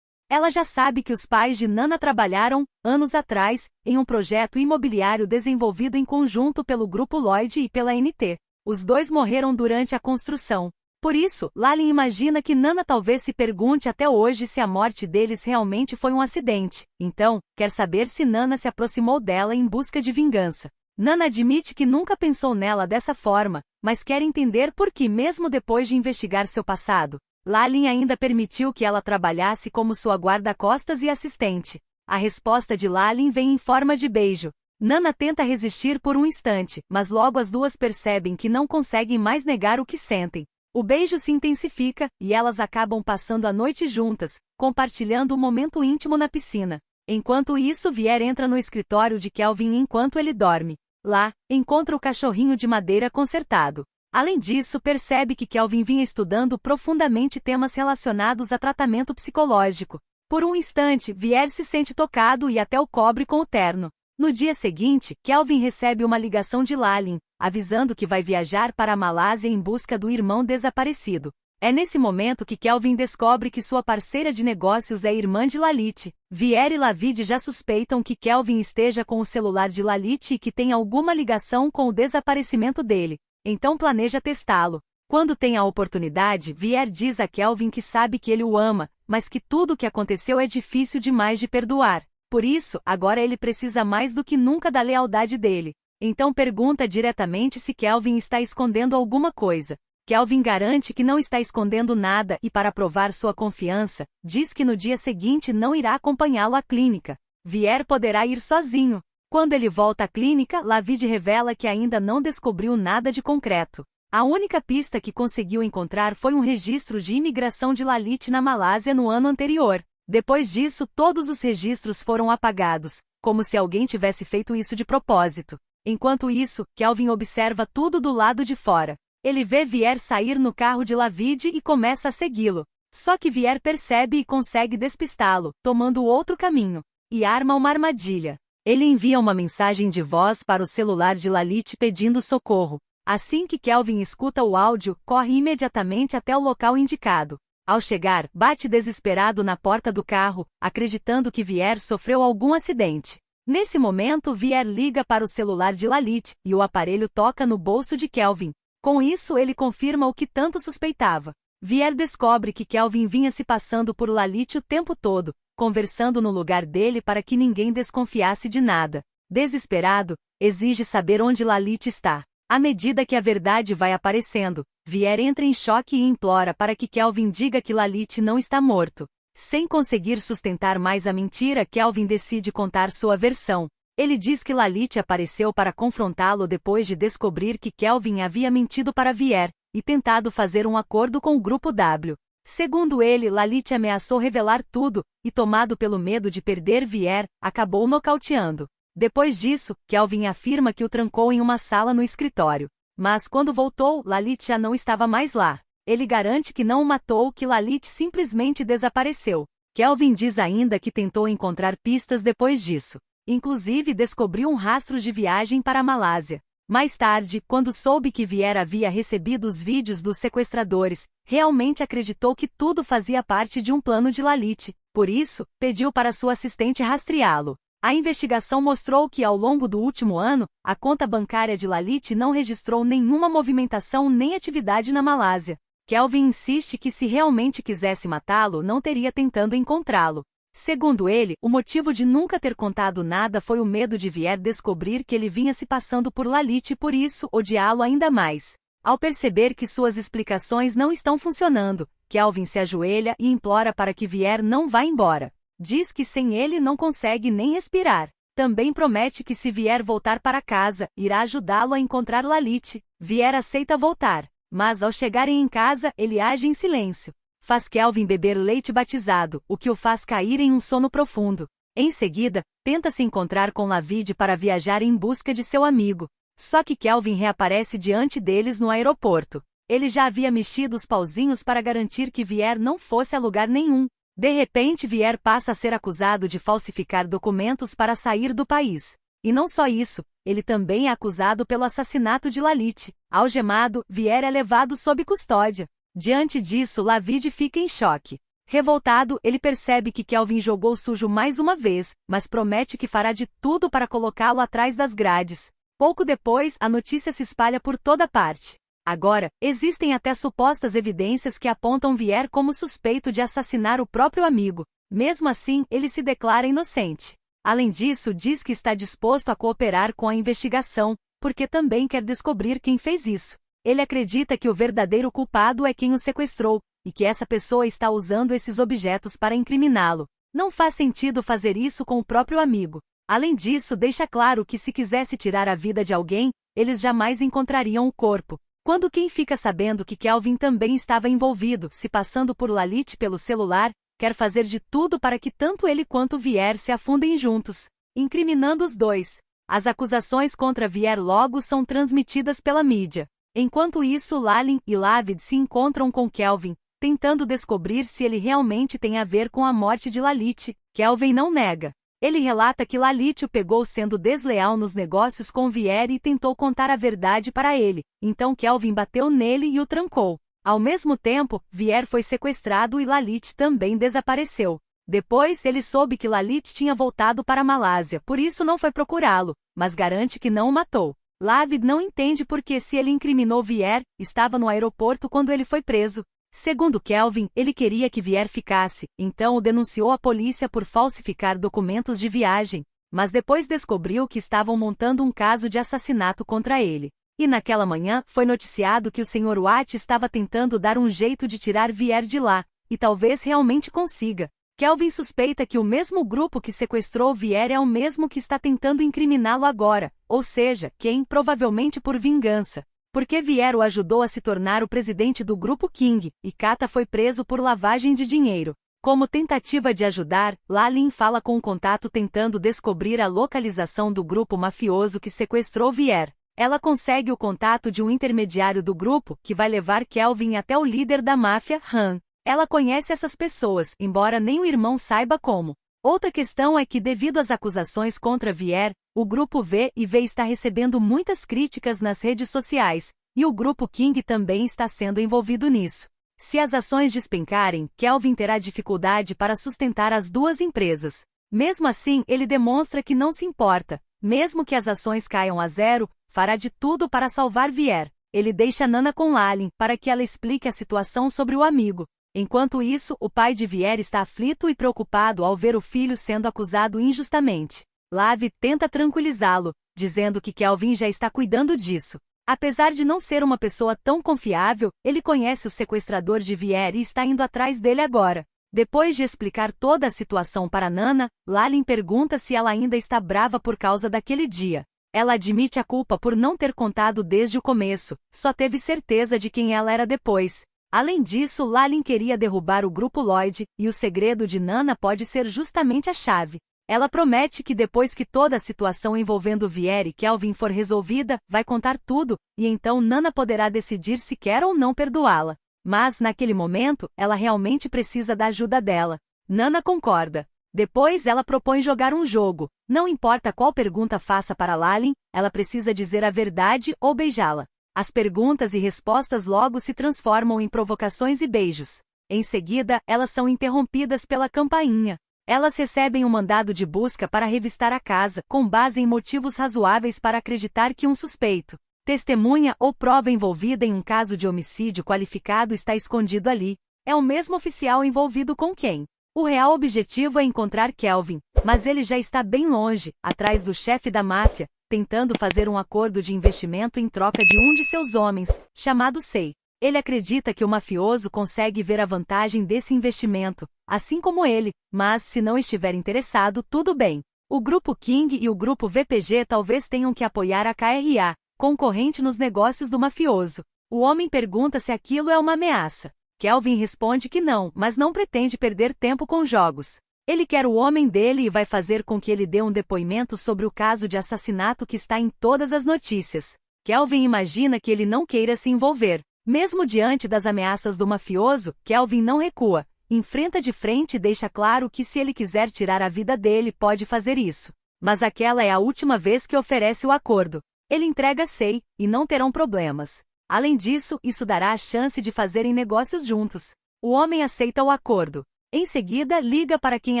Ela já sabe que os pais de Nana trabalharam, anos atrás, em um projeto imobiliário desenvolvido em conjunto pelo Grupo Lloyd e pela NT. Os dois morreram durante a construção. Por isso, Lalin imagina que Nana talvez se pergunte até hoje se a morte deles realmente foi um acidente. Então, quer saber se Nana se aproximou dela em busca de vingança. Nana admite que nunca pensou nela dessa forma, mas quer entender por que mesmo depois de investigar seu passado, Lalin ainda permitiu que ela trabalhasse como sua guarda-costas e assistente. A resposta de Lalin vem em forma de beijo. Nana tenta resistir por um instante, mas logo as duas percebem que não conseguem mais negar o que sentem. O beijo se intensifica, e elas acabam passando a noite juntas, compartilhando um momento íntimo na piscina. Enquanto isso, Vier entra no escritório de Kelvin enquanto ele dorme. Lá, encontra o cachorrinho de madeira consertado. Além disso, percebe que Kelvin vinha estudando profundamente temas relacionados a tratamento psicológico. Por um instante, Vier se sente tocado e até o cobre com o terno. No dia seguinte, Kelvin recebe uma ligação de Lalin, avisando que vai viajar para a Malásia em busca do irmão desaparecido. É nesse momento que Kelvin descobre que sua parceira de negócios é irmã de Lalit. Vier e Lavid já suspeitam que Kelvin esteja com o celular de Lalit e que tem alguma ligação com o desaparecimento dele. Então planeja testá-lo. Quando tem a oportunidade, Vier diz a Kelvin que sabe que ele o ama, mas que tudo o que aconteceu é difícil demais de perdoar. Por isso, agora ele precisa mais do que nunca da lealdade dele. Então pergunta diretamente se Kelvin está escondendo alguma coisa. Kelvin garante que não está escondendo nada e, para provar sua confiança, diz que no dia seguinte não irá acompanhá-lo à clínica. Vier poderá ir sozinho. Quando ele volta à clínica, Lavid revela que ainda não descobriu nada de concreto. A única pista que conseguiu encontrar foi um registro de imigração de Lalit na Malásia no ano anterior. Depois disso, todos os registros foram apagados, como se alguém tivesse feito isso de propósito. Enquanto isso, Kelvin observa tudo do lado de fora. Ele vê Vier sair no carro de Lavid e começa a segui-lo. Só que Vier percebe e consegue despistá-lo, tomando outro caminho, e arma uma armadilha. Ele envia uma mensagem de voz para o celular de Lalit pedindo socorro. Assim que Kelvin escuta o áudio, corre imediatamente até o local indicado. Ao chegar, bate desesperado na porta do carro, acreditando que Vier sofreu algum acidente. Nesse momento, Vier liga para o celular de Lalit, e o aparelho toca no bolso de Kelvin. Com isso, ele confirma o que tanto suspeitava. Vier descobre que Kelvin vinha se passando por Lalit o tempo todo, conversando no lugar dele para que ninguém desconfiasse de nada. Desesperado, exige saber onde Lalit está. À medida que a verdade vai aparecendo, Vier entra em choque e implora para que Kelvin diga que Lalit não está morto. Sem conseguir sustentar mais a mentira, Kelvin decide contar sua versão. Ele diz que Lalit apareceu para confrontá-lo depois de descobrir que Kelvin havia mentido para Vier, e tentado fazer um acordo com o Grupo W. Segundo ele, Lalit ameaçou revelar tudo, e tomado pelo medo de perder Vier, acabou nocauteando. Depois disso, Kelvin afirma que o trancou em uma sala no escritório. Mas quando voltou, Lalit já não estava mais lá. Ele garante que não o matou, que Lalit simplesmente desapareceu. Kelvin diz ainda que tentou encontrar pistas depois disso. Inclusive descobriu um rastro de viagem para a Malásia. Mais tarde, quando soube que Vier havia recebido os vídeos dos sequestradores, realmente acreditou que tudo fazia parte de um plano de Lalit. Por isso, pediu para sua assistente rastreá-lo. A investigação mostrou que ao longo do último ano, a conta bancária de Lalit não registrou nenhuma movimentação nem atividade na Malásia. Kelvin insiste que se realmente quisesse matá-lo, não teria tentando encontrá-lo. Segundo ele, o motivo de nunca ter contado nada foi o medo de Vier descobrir que ele vinha se passando por Lalit e por isso odiá-lo ainda mais. Ao perceber que suas explicações não estão funcionando, Kelvin se ajoelha e implora para que Vier não vá embora. Diz que sem ele não consegue nem respirar. Também promete que se Vier voltar para casa, irá ajudá-lo a encontrar Lalit. Vier aceita voltar, mas ao chegarem em casa, ele age em silêncio. Faz Kelvin beber leite batizado, o que o faz cair em um sono profundo. Em seguida, tenta se encontrar com Lavid para viajar em busca de seu amigo. Só que Kelvin reaparece diante deles no aeroporto. Ele já havia mexido os pauzinhos para garantir que Vier não fosse a lugar nenhum. De repente, Vier passa a ser acusado de falsificar documentos para sair do país. E não só isso, ele também é acusado pelo assassinato de Lalit. Algemado, Vier é levado sob custódia. Diante disso, Lavid fica em choque. Revoltado, ele percebe que Kelvin jogou sujo mais uma vez, mas promete que fará de tudo para colocá-lo atrás das grades. Pouco depois, a notícia se espalha por toda parte. Agora, existem até supostas evidências que apontam Vier como suspeito de assassinar o próprio amigo. Mesmo assim, ele se declara inocente. Além disso, diz que está disposto a cooperar com a investigação, porque também quer descobrir quem fez isso. Ele acredita que o verdadeiro culpado é quem o sequestrou, e que essa pessoa está usando esses objetos para incriminá-lo. Não faz sentido fazer isso com o próprio amigo. Além disso, deixa claro que se quisesse tirar a vida de alguém, eles jamais encontrariam o corpo. Quando quem fica sabendo que Kelvin também estava envolvido, se passando por Lalit pelo celular, quer fazer de tudo para que tanto ele quanto Vier se afundem juntos, incriminando os dois. As acusações contra Vier logo são transmitidas pela mídia. Enquanto isso, Lalin e Lavid se encontram com Kelvin, tentando descobrir se ele realmente tem a ver com a morte de Lalit. Kelvin não nega. Ele relata que Lalit o pegou sendo desleal nos negócios com Vier e tentou contar a verdade para ele. Então Kelvin bateu nele e o trancou. Ao mesmo tempo, Vier foi sequestrado e Lalit também desapareceu. Depois ele soube que Lalit tinha voltado para a Malásia, por isso não foi procurá-lo, mas garante que não o matou. Lavid não entende porque se ele incriminou Vier, estava no aeroporto quando ele foi preso. Segundo Kelvin, ele queria que Vier ficasse, então o denunciou à polícia por falsificar documentos de viagem, mas depois descobriu que estavam montando um caso de assassinato contra ele. E naquela manhã, foi noticiado que o Sr. Watt estava tentando dar um jeito de tirar Vier de lá, e talvez realmente consiga. Kelvin suspeita que o mesmo grupo que sequestrou Vier é o mesmo que está tentando incriminá-lo agora, ou seja, quem, provavelmente por vingança. Porque Vier o ajudou a se tornar o presidente do grupo King, e Kata foi preso por lavagem de dinheiro. Como tentativa de ajudar, Lalin fala com o contato tentando descobrir a localização do grupo mafioso que sequestrou Vier. Ela consegue o contato de um intermediário do grupo, que vai levar Kelvin até o líder da máfia, Han. Ela conhece essas pessoas, embora nem o irmão saiba como. Outra questão é que devido às acusações contra Vier, o grupo V&V está recebendo muitas críticas nas redes sociais, e o grupo King também está sendo envolvido nisso. Se as ações despencarem, Kelvin terá dificuldade para sustentar as duas empresas. Mesmo assim, ele demonstra que não se importa. Mesmo que as ações caiam a zero, fará de tudo para salvar Vier. Ele deixa Nana com Lalin, para que ela explique a situação sobre o amigo. Enquanto isso, o pai de Vier está aflito e preocupado ao ver o filho sendo acusado injustamente. Lavi tenta tranquilizá-lo, dizendo que Kelvin já está cuidando disso. Apesar de não ser uma pessoa tão confiável, ele conhece o sequestrador de Vier e está indo atrás dele agora. Depois de explicar toda a situação para Nana, Lalin pergunta se ela ainda está brava por causa daquele dia. Ela admite a culpa por não ter contado desde o começo, só teve certeza de quem ela era depois. Além disso, Lalin queria derrubar o grupo Lloyd, e o segredo de Nana pode ser justamente a chave. Ela promete que depois que toda a situação envolvendo Vier e Kelvin for resolvida, vai contar tudo, e então Nana poderá decidir se quer ou não perdoá-la. Mas, naquele momento, ela realmente precisa da ajuda dela. Nana concorda. Depois ela propõe jogar um jogo. Não importa qual pergunta faça para Lalin, ela precisa dizer a verdade ou beijá-la. As perguntas e respostas logo se transformam em provocações e beijos. Em seguida, elas são interrompidas pela campainha. Elas recebem um mandado de busca para revistar a casa, com base em motivos razoáveis para acreditar que um suspeito, testemunha ou prova envolvida em um caso de homicídio qualificado está escondido ali. É o mesmo oficial envolvido com quem? O real objetivo é encontrar Kelvin, mas ele já está bem longe, atrás do chefe da máfia, tentando fazer um acordo de investimento em troca de um de seus homens, chamado Sei. Ele acredita que o mafioso consegue ver a vantagem desse investimento, assim como ele, mas se não estiver interessado, tudo bem. O grupo King e o grupo VPG talvez tenham que apoiar a KRA, concorrente nos negócios do mafioso. O homem pergunta se aquilo é uma ameaça. Kelvin responde que não, mas não pretende perder tempo com jogos. Ele quer o homem dele e vai fazer com que ele dê um depoimento sobre o caso de assassinato que está em todas as notícias. Kelvin imagina que ele não queira se envolver. Mesmo diante das ameaças do mafioso, Kelvin não recua. Enfrenta de frente e deixa claro que se ele quiser tirar a vida dele pode fazer isso. Mas aquela é a última vez que oferece o acordo. Ele entrega Sei, e não terão problemas. Além disso, isso dará a chance de fazerem negócios juntos. O homem aceita o acordo. Em seguida, liga para quem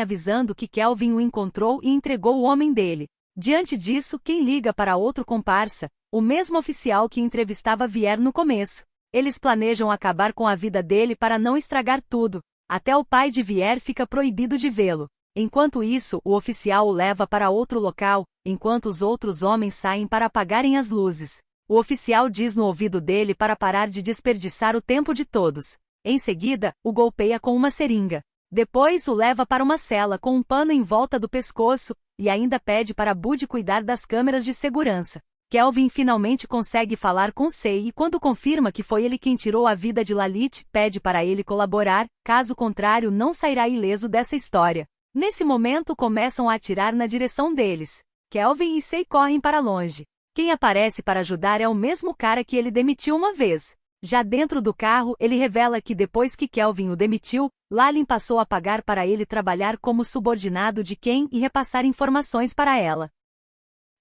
avisando que Kelvin o encontrou e entregou o homem dele. Diante disso, quem liga para outro comparsa, o mesmo oficial que entrevistava Vier no começo. Eles planejam acabar com a vida dele para não estragar tudo. Até o pai de Vier fica proibido de vê-lo. Enquanto isso, o oficial o leva para outro local, enquanto os outros homens saem para apagarem as luzes. O oficial diz no ouvido dele para parar de desperdiçar o tempo de todos. Em seguida, o golpeia com uma seringa. Depois o leva para uma cela com um pano em volta do pescoço, e ainda pede para Bud cuidar das câmeras de segurança. Kelvin finalmente consegue falar com Sei e quando confirma que foi ele quem tirou a vida de Lalit, pede para ele colaborar, caso contrário não sairá ileso dessa história. Nesse momento começam a atirar na direção deles. Kelvin e Sei correm para longe. Quem aparece para ajudar é o mesmo cara que ele demitiu uma vez. Já dentro do carro, ele revela que depois que Kelvin o demitiu, Lalin passou a pagar para ele trabalhar como subordinado de Ken e repassar informações para ela.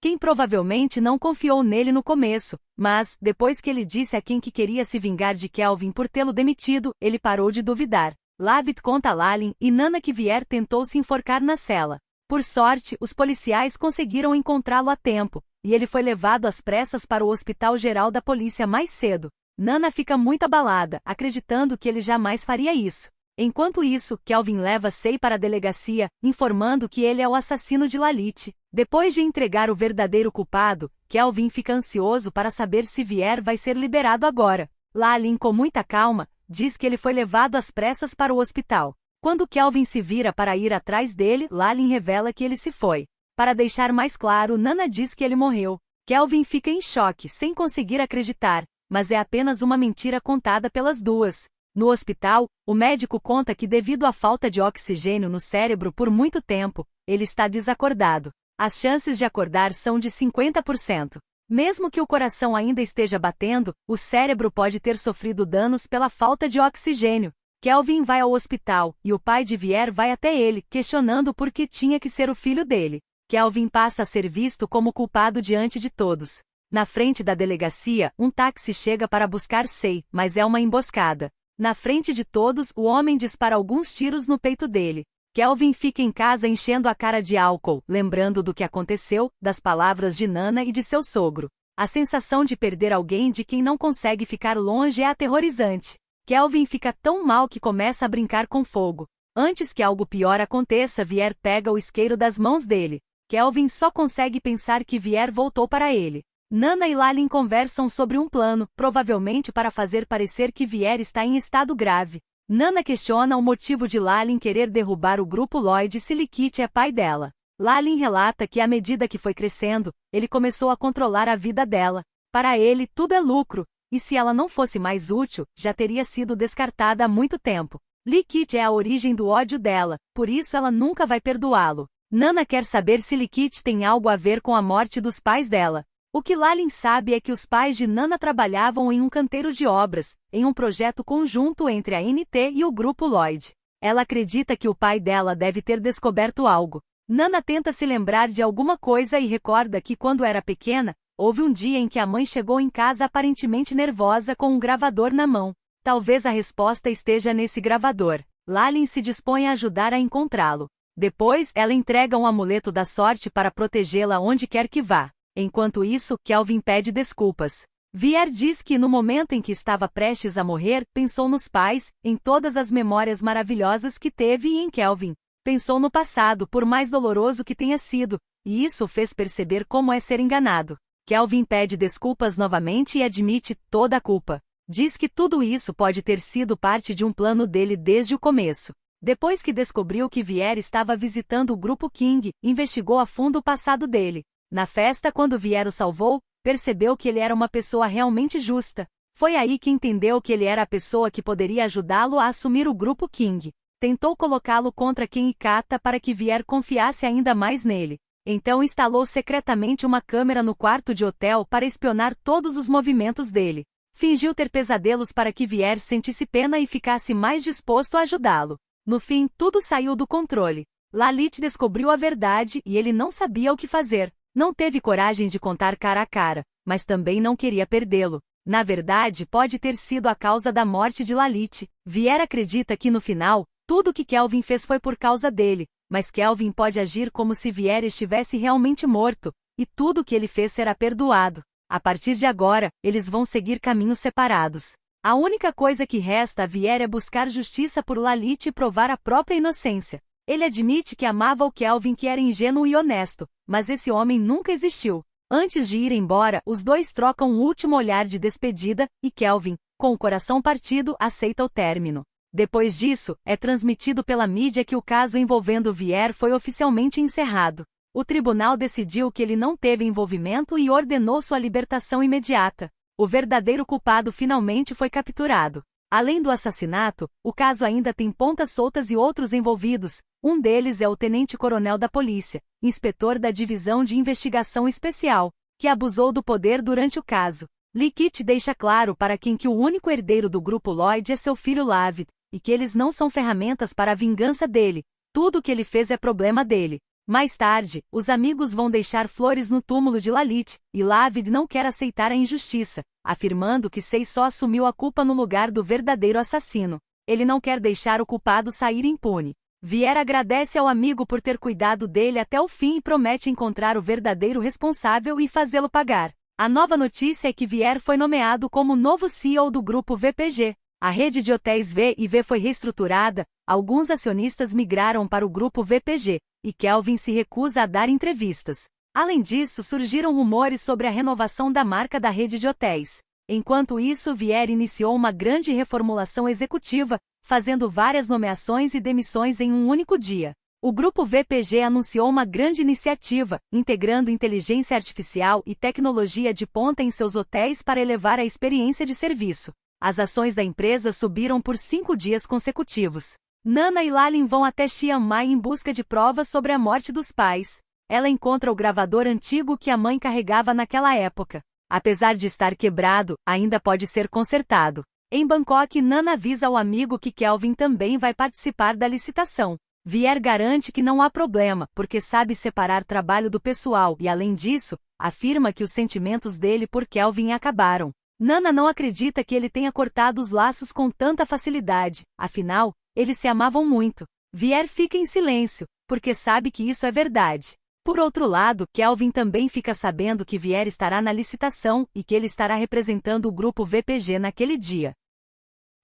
Quem provavelmente não confiou nele no começo, mas, depois que ele disse a quem que queria se vingar de Kelvin por tê-lo demitido, ele parou de duvidar. Lavit conta a Lalin e Nana que Vier tentou se enforcar na cela. Por sorte, os policiais conseguiram encontrá-lo a tempo, e ele foi levado às pressas para o Hospital Geral da Polícia mais cedo. Nana fica muito abalada, acreditando que ele jamais faria isso. Enquanto isso, Kelvin leva Sei para a delegacia, informando que ele é o assassino de Lalit. Depois de entregar o verdadeiro culpado, Kelvin fica ansioso para saber se Vier vai ser liberado agora. Lalin, com muita calma, diz que ele foi levado às pressas para o hospital. Quando Kelvin se vira para ir atrás dele, Lalin revela que ele se foi. Para deixar mais claro, Nana diz que ele morreu. Kelvin fica em choque, sem conseguir acreditar, mas é apenas uma mentira contada pelas duas. No hospital, o médico conta que devido à falta de oxigênio no cérebro por muito tempo, ele está desacordado. As chances de acordar são de 50%. Mesmo que o coração ainda esteja batendo, o cérebro pode ter sofrido danos pela falta de oxigênio. Kelvin vai ao hospital, e o pai de Vier vai até ele, questionando por que tinha que ser o filho dele. Kelvin passa a ser visto como culpado diante de todos. Na frente da delegacia, um táxi chega para buscar Sei, mas é uma emboscada. Na frente de todos, o homem dispara alguns tiros no peito dele. Kelvin fica em casa enchendo a cara de álcool, lembrando do que aconteceu, das palavras de Nana e de seu sogro. A sensação de perder alguém de quem não consegue ficar longe é aterrorizante. Kelvin fica tão mal que começa a brincar com fogo. Antes que algo pior aconteça, Vier pega o isqueiro das mãos dele. Kelvin só consegue pensar que Vier voltou para ele. Nana e Lalin conversam sobre um plano, provavelmente para fazer parecer que Vier está em estado grave. Nana questiona o motivo de Lalin querer derrubar o grupo Lloyd se Likit é pai dela. Lalin relata que à medida que foi crescendo, ele começou a controlar a vida dela. Para ele, tudo é lucro, e se ela não fosse mais útil, já teria sido descartada há muito tempo. Likit é a origem do ódio dela, por isso ela nunca vai perdoá-lo. Nana quer saber se Likit tem algo a ver com a morte dos pais dela. O que Lalin sabe é que os pais de Nana trabalhavam em um canteiro de obras, em um projeto conjunto entre a NT e o grupo Lloyd. Ela acredita que o pai dela deve ter descoberto algo. Nana tenta se lembrar de alguma coisa e recorda que quando era pequena, houve um dia em que a mãe chegou em casa aparentemente nervosa com um gravador na mão. Talvez a resposta esteja nesse gravador. Lalin se dispõe a ajudar a encontrá-lo. Depois, ela entrega um amuleto da sorte para protegê-la onde quer que vá. Enquanto isso, Kelvin pede desculpas. Vier diz que no momento em que estava prestes a morrer, pensou nos pais, em todas as memórias maravilhosas que teve e em Kelvin. Pensou no passado, por mais doloroso que tenha sido, e isso o fez perceber como é ser enganado. Kelvin pede desculpas novamente e admite toda a culpa. Diz que tudo isso pode ter sido parte de um plano dele desde o começo. Depois que descobriu que Vier estava visitando o grupo King, investigou a fundo o passado dele. Na festa, quando Vier o salvou, percebeu que ele era uma pessoa realmente justa. Foi aí que entendeu que ele era a pessoa que poderia ajudá-lo a assumir o grupo King. Tentou colocá-lo contra Ken e Kata para que Vier confiasse ainda mais nele. Então instalou secretamente uma câmera no quarto de hotel para espionar todos os movimentos dele. Fingiu ter pesadelos para que Vier sentisse pena e ficasse mais disposto a ajudá-lo. No fim, tudo saiu do controle. Lalit descobriu a verdade e ele não sabia o que fazer. Não teve coragem de contar cara a cara, mas também não queria perdê-lo. Na verdade, pode ter sido a causa da morte de Lalit. Vier acredita que no final, tudo que Kelvin fez foi por causa dele, mas Kelvin pode agir como se Vier estivesse realmente morto, e tudo que ele fez será perdoado. A partir de agora, eles vão seguir caminhos separados. A única coisa que resta a Vier é buscar justiça por Lalit e provar a própria inocência. Ele admite que amava o Kelvin, que era ingênuo e honesto, mas esse homem nunca existiu. Antes de ir embora, os dois trocam um último olhar de despedida, e Kelvin, com o coração partido, aceita o término. Depois disso, é transmitido pela mídia que o caso envolvendo Vier foi oficialmente encerrado. O tribunal decidiu que ele não teve envolvimento e ordenou sua libertação imediata. O verdadeiro culpado finalmente foi capturado. Além do assassinato, o caso ainda tem pontas soltas e outros envolvidos. Um deles é o tenente-coronel da polícia, inspetor da Divisão de Investigação Especial, que abusou do poder durante o caso. Likit deixa claro para Ken que o único herdeiro do grupo Lloyd é seu filho Lavit, e que eles não são ferramentas para a vingança dele. Tudo o que ele fez é problema dele. Mais tarde, os amigos vão deixar flores no túmulo de Lalit, e Lavid não quer aceitar a injustiça, afirmando que Sei só assumiu a culpa no lugar do verdadeiro assassino. Ele não quer deixar o culpado sair impune. Vier agradece ao amigo por ter cuidado dele até o fim e promete encontrar o verdadeiro responsável e fazê-lo pagar. A nova notícia é que Vier foi nomeado como novo CEO do grupo VPG. A rede de hotéis V&V foi reestruturada, alguns acionistas migraram para o grupo VPG, e Kelvin se recusa a dar entrevistas. Além disso, surgiram rumores sobre a renovação da marca da rede de hotéis. Enquanto isso, Vier iniciou uma grande reformulação executiva, fazendo várias nomeações e demissões em um único dia. O grupo VPG anunciou uma grande iniciativa, integrando inteligência artificial e tecnologia de ponta em seus hotéis para elevar a experiência de serviço. As ações da empresa subiram por 5 dias consecutivos. Nana e Lalin vão até Chiang Mai em busca de provas sobre a morte dos pais. Ela encontra o gravador antigo que a mãe carregava naquela época. Apesar de estar quebrado, ainda pode ser consertado. Em Bangkok, Nana avisa ao amigo que Kelvin também vai participar da licitação. Vier garante que não há problema, porque sabe separar trabalho do pessoal e, além disso, afirma que os sentimentos dele por Kelvin acabaram. Nana não acredita que ele tenha cortado os laços com tanta facilidade, afinal, eles se amavam muito. Vier fica em silêncio, porque sabe que isso é verdade. Por outro lado, Kelvin também fica sabendo que Vier estará na licitação e que ele estará representando o grupo VPG naquele dia.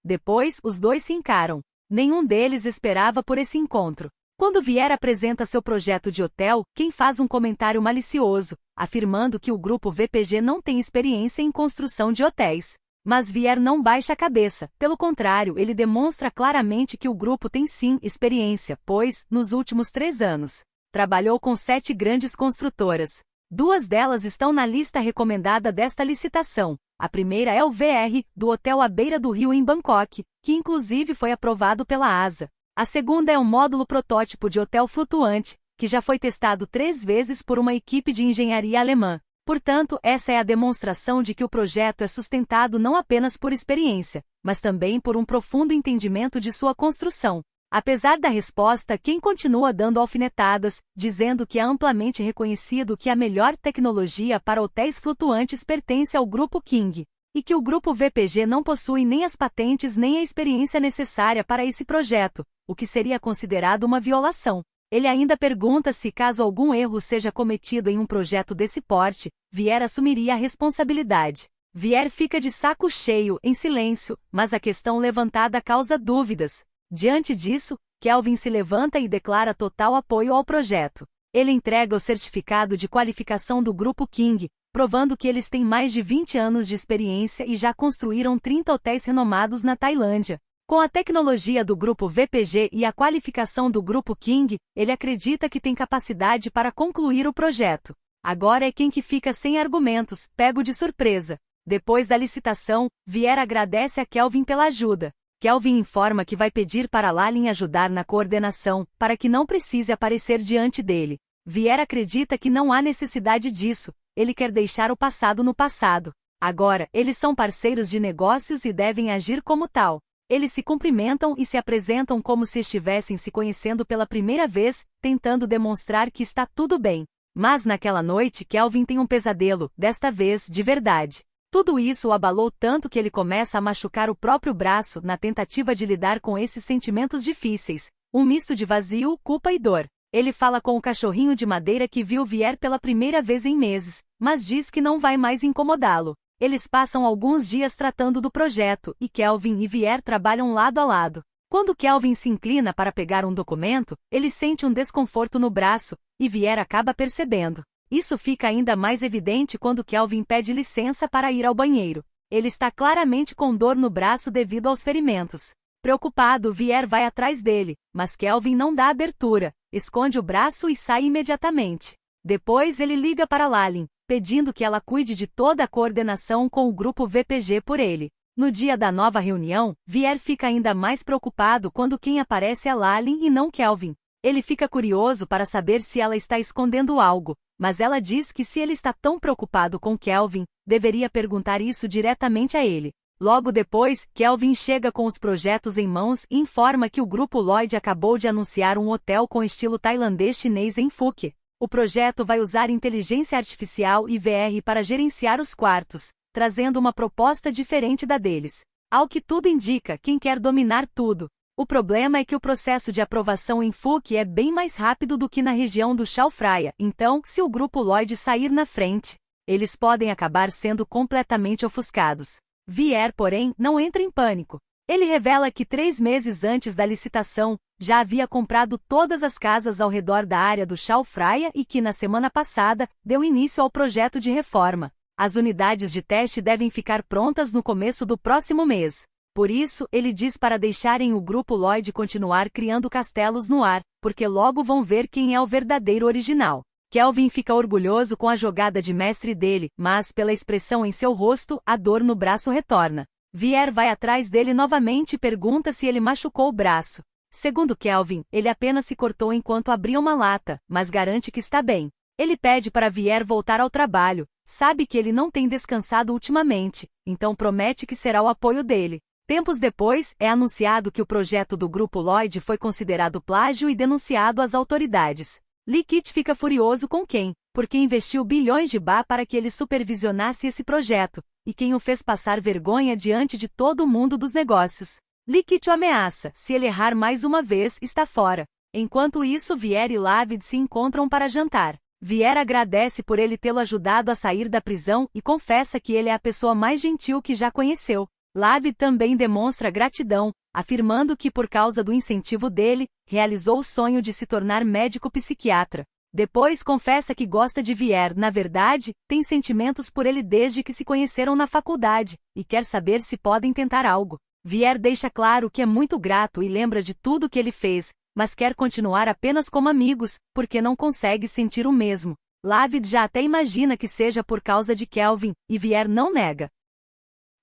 Depois, os dois se encaram. Nenhum deles esperava por esse encontro. Quando Vier apresenta seu projeto de hotel, Ken faz um comentário malicioso, afirmando que o grupo VPG não tem experiência em construção de hotéis. Mas Vier não baixa a cabeça, pelo contrário, ele demonstra claramente que o grupo tem sim experiência, pois, nos últimos 3 anos, trabalhou com 7 grandes construtoras. 2 delas estão na lista recomendada desta licitação. A primeira é o VR, do hotel à beira do rio em Bangkok, que inclusive foi aprovado pela ASA. A segunda é um módulo protótipo de hotel flutuante, que já foi testado 3 vezes por uma equipe de engenharia alemã. Portanto, essa é a demonstração de que o projeto é sustentado não apenas por experiência, mas também por um profundo entendimento de sua construção. Apesar da resposta, Ken continua dando alfinetadas, dizendo que é amplamente reconhecido que a melhor tecnologia para hotéis flutuantes pertence ao Grupo King, e que o Grupo VPG não possui nem as patentes nem a experiência necessária para esse projeto, o que seria considerado uma violação. Ele ainda pergunta se, caso algum erro seja cometido em um projeto desse porte, Vier assumiria a responsabilidade. Vier fica de saco cheio, em silêncio, mas a questão levantada causa dúvidas. Diante disso, Kelvin se levanta e declara total apoio ao projeto. Ele entrega o certificado de qualificação do Grupo King, provando que eles têm mais de 20 anos de experiência e já construíram 30 hotéis renomados na Tailândia. Com a tecnologia do Grupo VPG e a qualificação do Grupo King, ele acredita que tem capacidade para concluir o projeto. Agora é quem que fica sem argumentos, pego de surpresa. Depois da licitação, Vier agradece a Kelvin pela ajuda. Kelvin informa que vai pedir para Lalin ajudar na coordenação, para que não precise aparecer diante dele. Vier acredita que não há necessidade disso, ele quer deixar o passado no passado. Agora, eles são parceiros de negócios e devem agir como tal. Eles se cumprimentam e se apresentam como se estivessem se conhecendo pela primeira vez, tentando demonstrar que está tudo bem. Mas naquela noite Kelvin tem um pesadelo, desta vez de verdade. Tudo isso o abalou tanto que ele começa a machucar o próprio braço na tentativa de lidar com esses sentimentos difíceis, um misto de vazio, culpa e dor. Ele fala com o cachorrinho de madeira que viu Vier pela primeira vez em meses, mas diz que não vai mais incomodá-lo. Eles passam alguns dias tratando do projeto, e Kelvin e Vier trabalham lado a lado. Quando Kelvin se inclina para pegar um documento, ele sente um desconforto no braço, e Vier acaba percebendo. Isso fica ainda mais evidente quando Kelvin pede licença para ir ao banheiro. Ele está claramente com dor no braço devido aos ferimentos. Preocupado, Vier vai atrás dele, mas Kelvin não dá abertura, esconde o braço e sai imediatamente. Depois ele liga para Lalin, pedindo que ela cuide de toda a coordenação com o grupo VPG por ele. No dia da nova reunião, Vier fica ainda mais preocupado quando quem aparece é Lalin e não Kelvin. Ele fica curioso para saber se ela está escondendo algo, mas ela diz que se ele está tão preocupado com Kelvin, deveria perguntar isso diretamente a ele. Logo depois, Kelvin chega com os projetos em mãos e informa que o Grupo Lloyd acabou de anunciar um hotel com estilo tailandês-chinês em Phuket. O projeto vai usar inteligência artificial e VR para gerenciar os quartos, trazendo uma proposta diferente da deles. Ao que tudo indica, quem quer dominar tudo. O problema é que o processo de aprovação em Phuket é bem mais rápido do que na região do Chao Phraya, então, se o Grupo Lloyd sair na frente, eles podem acabar sendo completamente ofuscados. Vier, porém, não entra em pânico. Ele revela que 3 meses antes da licitação, já havia comprado todas as casas ao redor da área do Chao Phraya e que na semana passada, deu início ao projeto de reforma. As unidades de teste devem ficar prontas no começo do próximo mês. Por isso, ele diz para deixarem o Grupo Lloyd continuar criando castelos no ar, porque logo vão ver quem é o verdadeiro original. Kelvin fica orgulhoso com a jogada de mestre dele, mas, pela expressão em seu rosto, a dor no braço retorna. Vier vai atrás dele novamente e pergunta se ele machucou o braço. Segundo Kelvin, ele apenas se cortou enquanto abria uma lata, mas garante que está bem. Ele pede para Vier voltar ao trabalho, sabe que ele não tem descansado ultimamente, então promete que será o apoio dele. Tempos depois, é anunciado que o projeto do Grupo Lloyd foi considerado plágio e denunciado às autoridades. Lee Kit fica furioso com Ken, porque investiu bilhões de baht para que ele supervisionasse esse projeto, e quem o fez passar vergonha diante de todo o mundo dos negócios. Lee Kit o ameaça, se ele errar mais uma vez, está fora. Enquanto isso, Vier e Lavid se encontram para jantar. Vier agradece por ele tê-lo ajudado a sair da prisão e confessa que ele é a pessoa mais gentil que já conheceu. Lavid também demonstra gratidão, afirmando que por causa do incentivo dele, realizou o sonho de se tornar médico psiquiatra. Depois confessa que gosta de Vier, na verdade, tem sentimentos por ele desde que se conheceram na faculdade, e quer saber se podem tentar algo. Vier deixa claro que é muito grato e lembra de tudo que ele fez, mas quer continuar apenas como amigos, porque não consegue sentir o mesmo. Lavid já até imagina que seja por causa de Kelvin, e Vier não nega.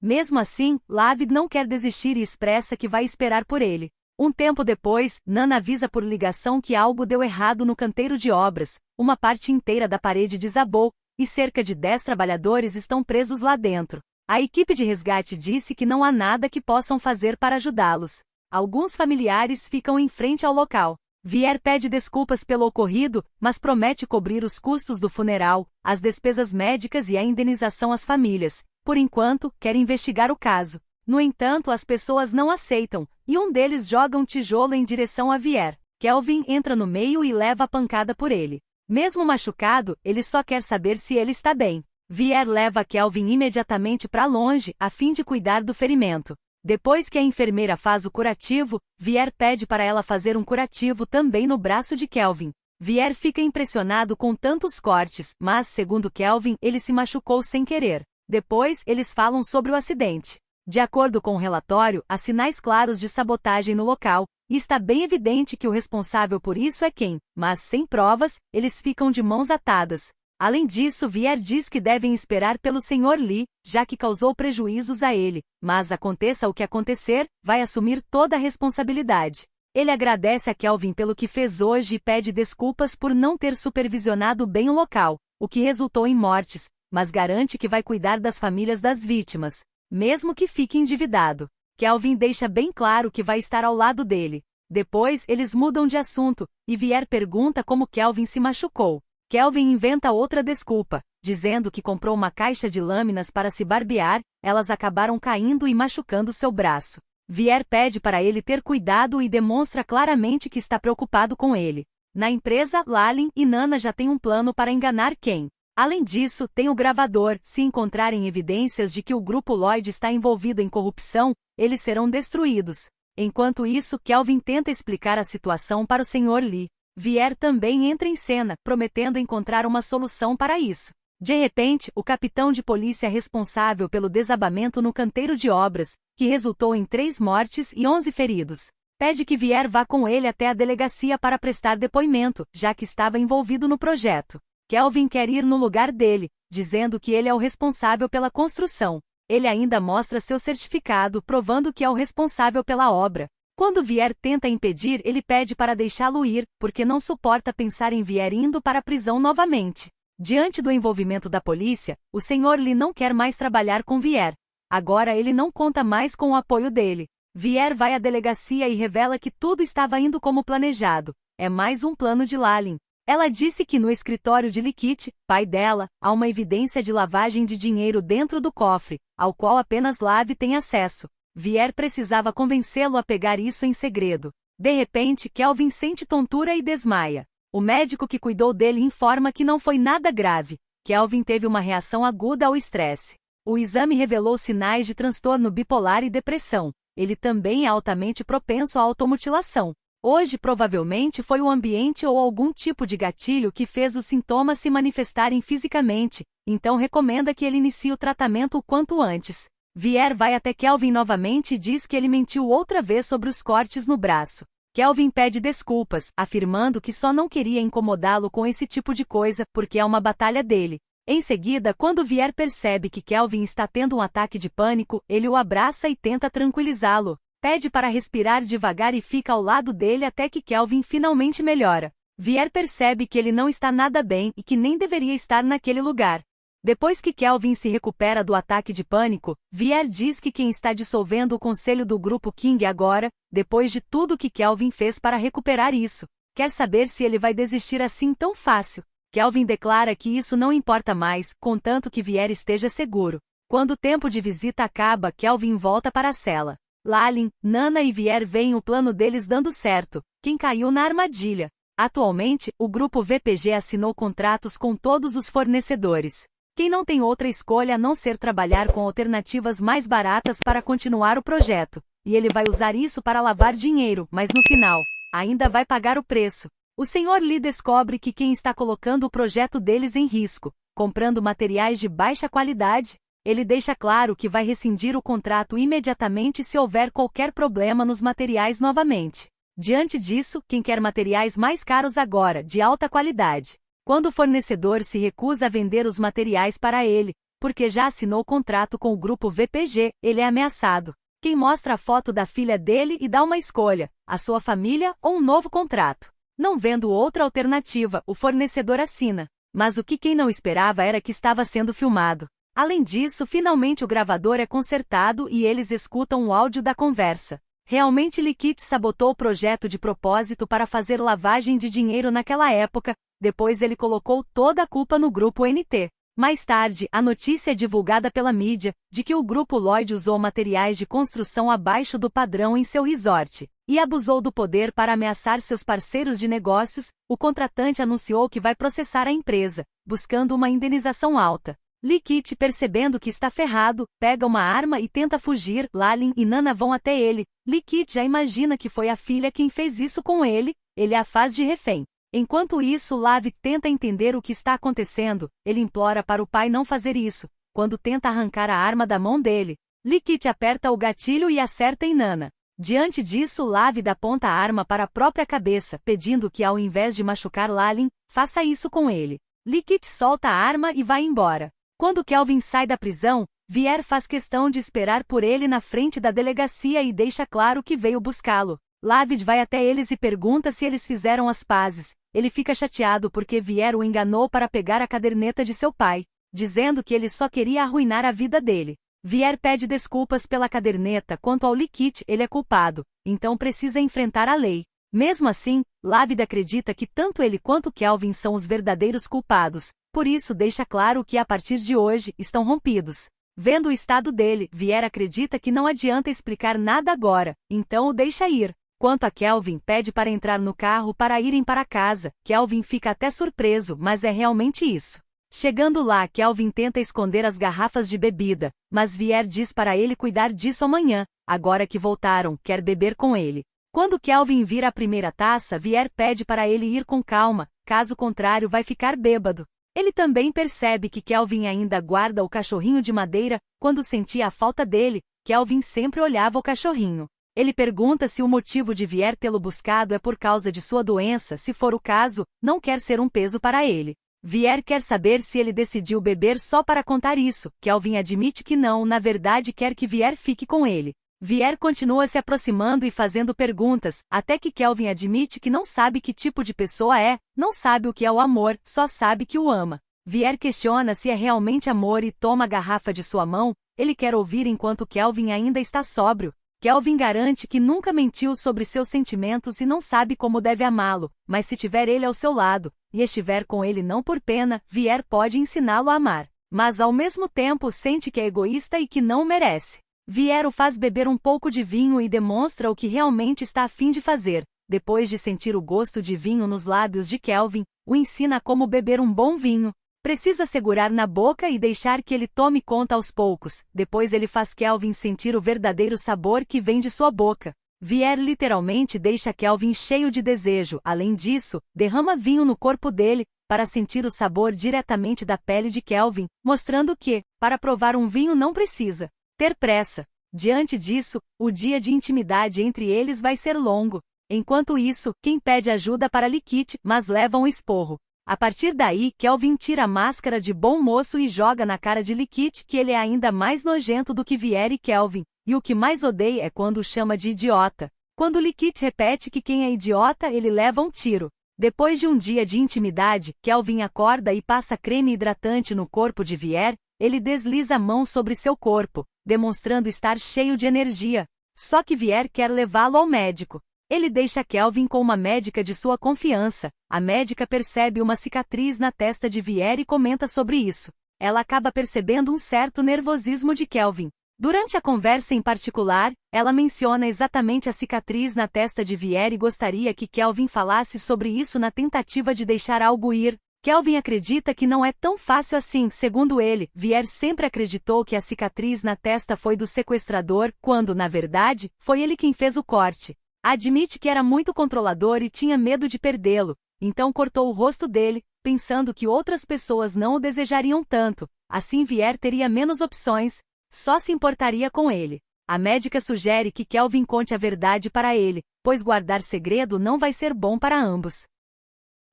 Mesmo assim, Lavid não quer desistir e expressa que vai esperar por ele. Um tempo depois, Nana avisa por ligação que algo deu errado no canteiro de obras, uma parte inteira da parede desabou, e cerca de 10 trabalhadores estão presos lá dentro. A equipe de resgate disse que não há nada que possam fazer para ajudá-los. Alguns familiares ficam em frente ao local. Vier pede desculpas pelo ocorrido, mas promete cobrir os custos do funeral, as despesas médicas e a indenização às famílias. Por enquanto, quer investigar o caso. No entanto, as pessoas não aceitam, e um deles joga um tijolo em direção a Vier. Kelvin entra no meio e leva a pancada por ele. Mesmo machucado, ele só quer saber se ele está bem. Vier leva Kelvin imediatamente para longe, a fim de cuidar do ferimento. Depois que a enfermeira faz o curativo, Vier pede para ela fazer um curativo também no braço de Kelvin. Vier fica impressionado com tantos cortes, mas, segundo Kelvin, ele se machucou sem querer. Depois, eles falam sobre o acidente. De acordo com o relatório, há sinais claros de sabotagem no local, e está bem evidente que o responsável por isso é Ken, mas sem provas, eles ficam de mãos atadas. Além disso, Vier diz que devem esperar pelo Sr. Lee, já que causou prejuízos a ele, mas aconteça o que acontecer, vai assumir toda a responsabilidade. Ele agradece a Kelvin pelo que fez hoje e pede desculpas por não ter supervisionado bem o local, o que resultou em mortes, mas garante que vai cuidar das famílias das vítimas, mesmo que fique endividado. Kelvin deixa bem claro que vai estar ao lado dele. Depois, eles mudam de assunto, e Vier pergunta como Kelvin se machucou. Kelvin inventa outra desculpa, dizendo que comprou uma caixa de lâminas para se barbear, elas acabaram caindo e machucando seu braço. Vier pede para ele ter cuidado e demonstra claramente que está preocupado com ele. Na empresa, Lalin e Nana já têm um plano para enganar Ken. Além disso, tem o gravador. Se encontrarem evidências de que o Grupo Lloyd está envolvido em corrupção, eles serão destruídos. Enquanto isso, Kelvin tenta explicar a situação para o Sr. Lee. Vier também entra em cena, prometendo encontrar uma solução para isso. De repente, o capitão de polícia responsável pelo desabamento no canteiro de obras, que resultou em 3 mortes e 11 feridos, pede que Vier vá com ele até a delegacia para prestar depoimento, já que estava envolvido no projeto. Kelvin quer ir no lugar dele, dizendo que ele é o responsável pela construção. Ele ainda mostra seu certificado, provando que é o responsável pela obra. Quando Vier tenta impedir, ele pede para deixá-lo ir, porque não suporta pensar em Vier indo para a prisão novamente. Diante do envolvimento da polícia, o Sr. Lee não quer mais trabalhar com Vier. Agora ele não conta mais com o apoio dele. Vier vai à delegacia e revela que tudo estava indo como planejado. É mais um plano de Lalin. Ela disse que no escritório de Likit, pai dela, há uma evidência de lavagem de dinheiro dentro do cofre, ao qual apenas Lavi tem acesso. Vier precisava convencê-lo a pegar isso em segredo. De repente, Kelvin sente tontura e desmaia. O médico que cuidou dele informa que não foi nada grave. Kelvin teve uma reação aguda ao estresse. O exame revelou sinais de transtorno bipolar e depressão. Ele também é altamente propenso à automutilação. Hoje provavelmente foi o ambiente ou algum tipo de gatilho que fez os sintomas se manifestarem fisicamente, então recomenda que ele inicie o tratamento o quanto antes. Vier vai até Kelvin novamente e diz que ele mentiu outra vez sobre os cortes no braço. Kelvin pede desculpas, afirmando que só não queria incomodá-lo com esse tipo de coisa, porque é uma batalha dele. Em seguida, quando Vier percebe que Kelvin está tendo um ataque de pânico, ele o abraça e tenta tranquilizá-lo. Pede para respirar devagar e fica ao lado dele até que Kelvin finalmente melhora. Vier percebe que ele não está nada bem e que nem deveria estar naquele lugar. Depois que Kelvin se recupera do ataque de pânico, Vier diz que quem está dissolvendo o conselho do grupo King agora, depois de tudo que Kelvin fez para recuperar isso, quer saber se ele vai desistir assim tão fácil. Kelvin declara que isso não importa mais, contanto que Vier esteja seguro. Quando o tempo de visita acaba, Kelvin volta para a cela. Lalin, Nana e Vier veem o plano deles dando certo. Quem caiu na armadilha? Atualmente, o grupo VPG assinou contratos com todos os fornecedores. Quem não tem outra escolha a não ser trabalhar com alternativas mais baratas para continuar o projeto. E ele vai usar isso para lavar dinheiro, mas no final, ainda vai pagar o preço. O Sr. Lee descobre que quem está colocando o projeto deles em risco, comprando materiais de baixa qualidade. Ele deixa claro que vai rescindir o contrato imediatamente se houver qualquer problema nos materiais novamente. Diante disso, quem quer materiais mais caros agora, de alta qualidade? Quando o fornecedor se recusa a vender os materiais para ele, porque já assinou contrato com o grupo VPG, ele é ameaçado. Quem mostra a foto da filha dele e dá uma escolha, a sua família ou um novo contrato. Não vendo outra alternativa, o fornecedor assina. Mas o que quem não esperava era que estava sendo filmado. Além disso, finalmente o gravador é consertado e eles escutam o áudio da conversa. Realmente Likit sabotou o projeto de propósito para fazer lavagem de dinheiro naquela época, depois ele colocou toda a culpa no grupo NT. Mais tarde, a notícia é divulgada pela mídia, de que o grupo Lloyd usou materiais de construção abaixo do padrão em seu resort, e abusou do poder para ameaçar seus parceiros de negócios. O contratante anunciou que vai processar a empresa, buscando uma indenização alta. Likit, percebendo que está ferrado, pega uma arma e tenta fugir. Lalin e Nana vão até ele. Likit já imagina que foi a filha quem fez isso com ele a faz de refém. Enquanto isso, Lavi tenta entender o que está acontecendo. Ele implora para o pai não fazer isso. Quando tenta arrancar a arma da mão dele, Likit aperta o gatilho e acerta em Nana. Diante disso, Lavi aponta a arma para a própria cabeça, pedindo que ao invés de machucar Lalin, faça isso com ele. Likit solta a arma e vai embora. Quando Kelvin sai da prisão, Vier faz questão de esperar por ele na frente da delegacia e deixa claro que veio buscá-lo. Lavid vai até eles e pergunta se eles fizeram as pazes. Ele fica chateado porque Vier o enganou para pegar a caderneta de seu pai, dizendo que ele só queria arruinar a vida dele. Vier pede desculpas pela caderneta. Quanto ao Likit, ele é culpado, então precisa enfrentar a lei. Mesmo assim, Lavid acredita que tanto ele quanto Kelvin são os verdadeiros culpados, por isso deixa claro que a partir de hoje, estão rompidos. Vendo o estado dele, Vier acredita que não adianta explicar nada agora, então o deixa ir. Quanto a Kelvin, pede para entrar no carro para irem para casa. Kelvin fica até surpreso, mas é realmente isso. Chegando lá, Kelvin tenta esconder as garrafas de bebida, mas Vier diz para ele cuidar disso amanhã. Agora que voltaram, quer beber com ele. Quando Kelvin vira a primeira taça, Vier pede para ele ir com calma, caso contrário vai ficar bêbado. Ele também percebe que Kelvin ainda guarda o cachorrinho de madeira. Quando sentia a falta dele, Kelvin sempre olhava o cachorrinho. Ele pergunta se o motivo de Vier tê-lo buscado é por causa de sua doença. Se for o caso, não quer ser um peso para ele. Vier quer saber se ele decidiu beber só para contar isso. Kelvin admite que não, na verdade quer que Vier fique com ele. Vier continua se aproximando e fazendo perguntas, até que Kelvin admite que não sabe que tipo de pessoa é, não sabe o que é o amor, só sabe que o ama. Vier questiona se é realmente amor e toma a garrafa de sua mão. Ele quer ouvir enquanto Kelvin ainda está sóbrio. Kelvin garante que nunca mentiu sobre seus sentimentos e não sabe como deve amá-lo, mas se tiver ele ao seu lado, e estiver com ele não por pena, Vier pode ensiná-lo a amar. Mas ao mesmo tempo sente que é egoísta e que não o merece. Vier o faz beber um pouco de vinho e demonstra o que realmente está a fim de fazer. Depois de sentir o gosto de vinho nos lábios de Kelvin, o ensina como beber um bom vinho. Precisa segurar na boca e deixar que ele tome conta aos poucos. Depois ele faz Kelvin sentir o verdadeiro sabor que vem de sua boca. Vier literalmente deixa Kelvin cheio de desejo. Além disso, derrama vinho no corpo dele, para sentir o sabor diretamente da pele de Kelvin, mostrando que, para provar um vinho não precisa ter pressa. Diante disso, o dia de intimidade entre eles vai ser longo. Enquanto isso, Kim pede ajuda para Liquid, mas leva um esporro. A partir daí, Kelvin tira a máscara de bom moço e joga na cara de Liquid que ele é ainda mais nojento do que Vier e Kelvin, e o que mais odeia é quando o chama de idiota. Quando Liquid repete que quem é idiota, ele leva um tiro. Depois de um dia de intimidade, Kelvin acorda e passa creme hidratante no corpo de Vier. Ele desliza a mão sobre seu corpo, demonstrando estar cheio de energia. Só que Vier quer levá-lo ao médico. Ele deixa Kelvin com uma médica de sua confiança. A médica percebe uma cicatriz na testa de Vier e comenta sobre isso. Ela acaba percebendo um certo nervosismo de Kelvin. Durante a conversa em particular, ela menciona exatamente a cicatriz na testa de Vier e gostaria que Kelvin falasse sobre isso na tentativa de deixar algo ir. Kelvin acredita que não é tão fácil assim. Segundo ele, Vier sempre acreditou que a cicatriz na testa foi do sequestrador, quando, na verdade, foi ele quem fez o corte. Admite que era muito controlador e tinha medo de perdê-lo, então cortou o rosto dele, pensando que outras pessoas não o desejariam tanto. Assim Vier teria menos opções, só se importaria com ele. A médica sugere que Kelvin conte a verdade para ele, pois guardar segredo não vai ser bom para ambos.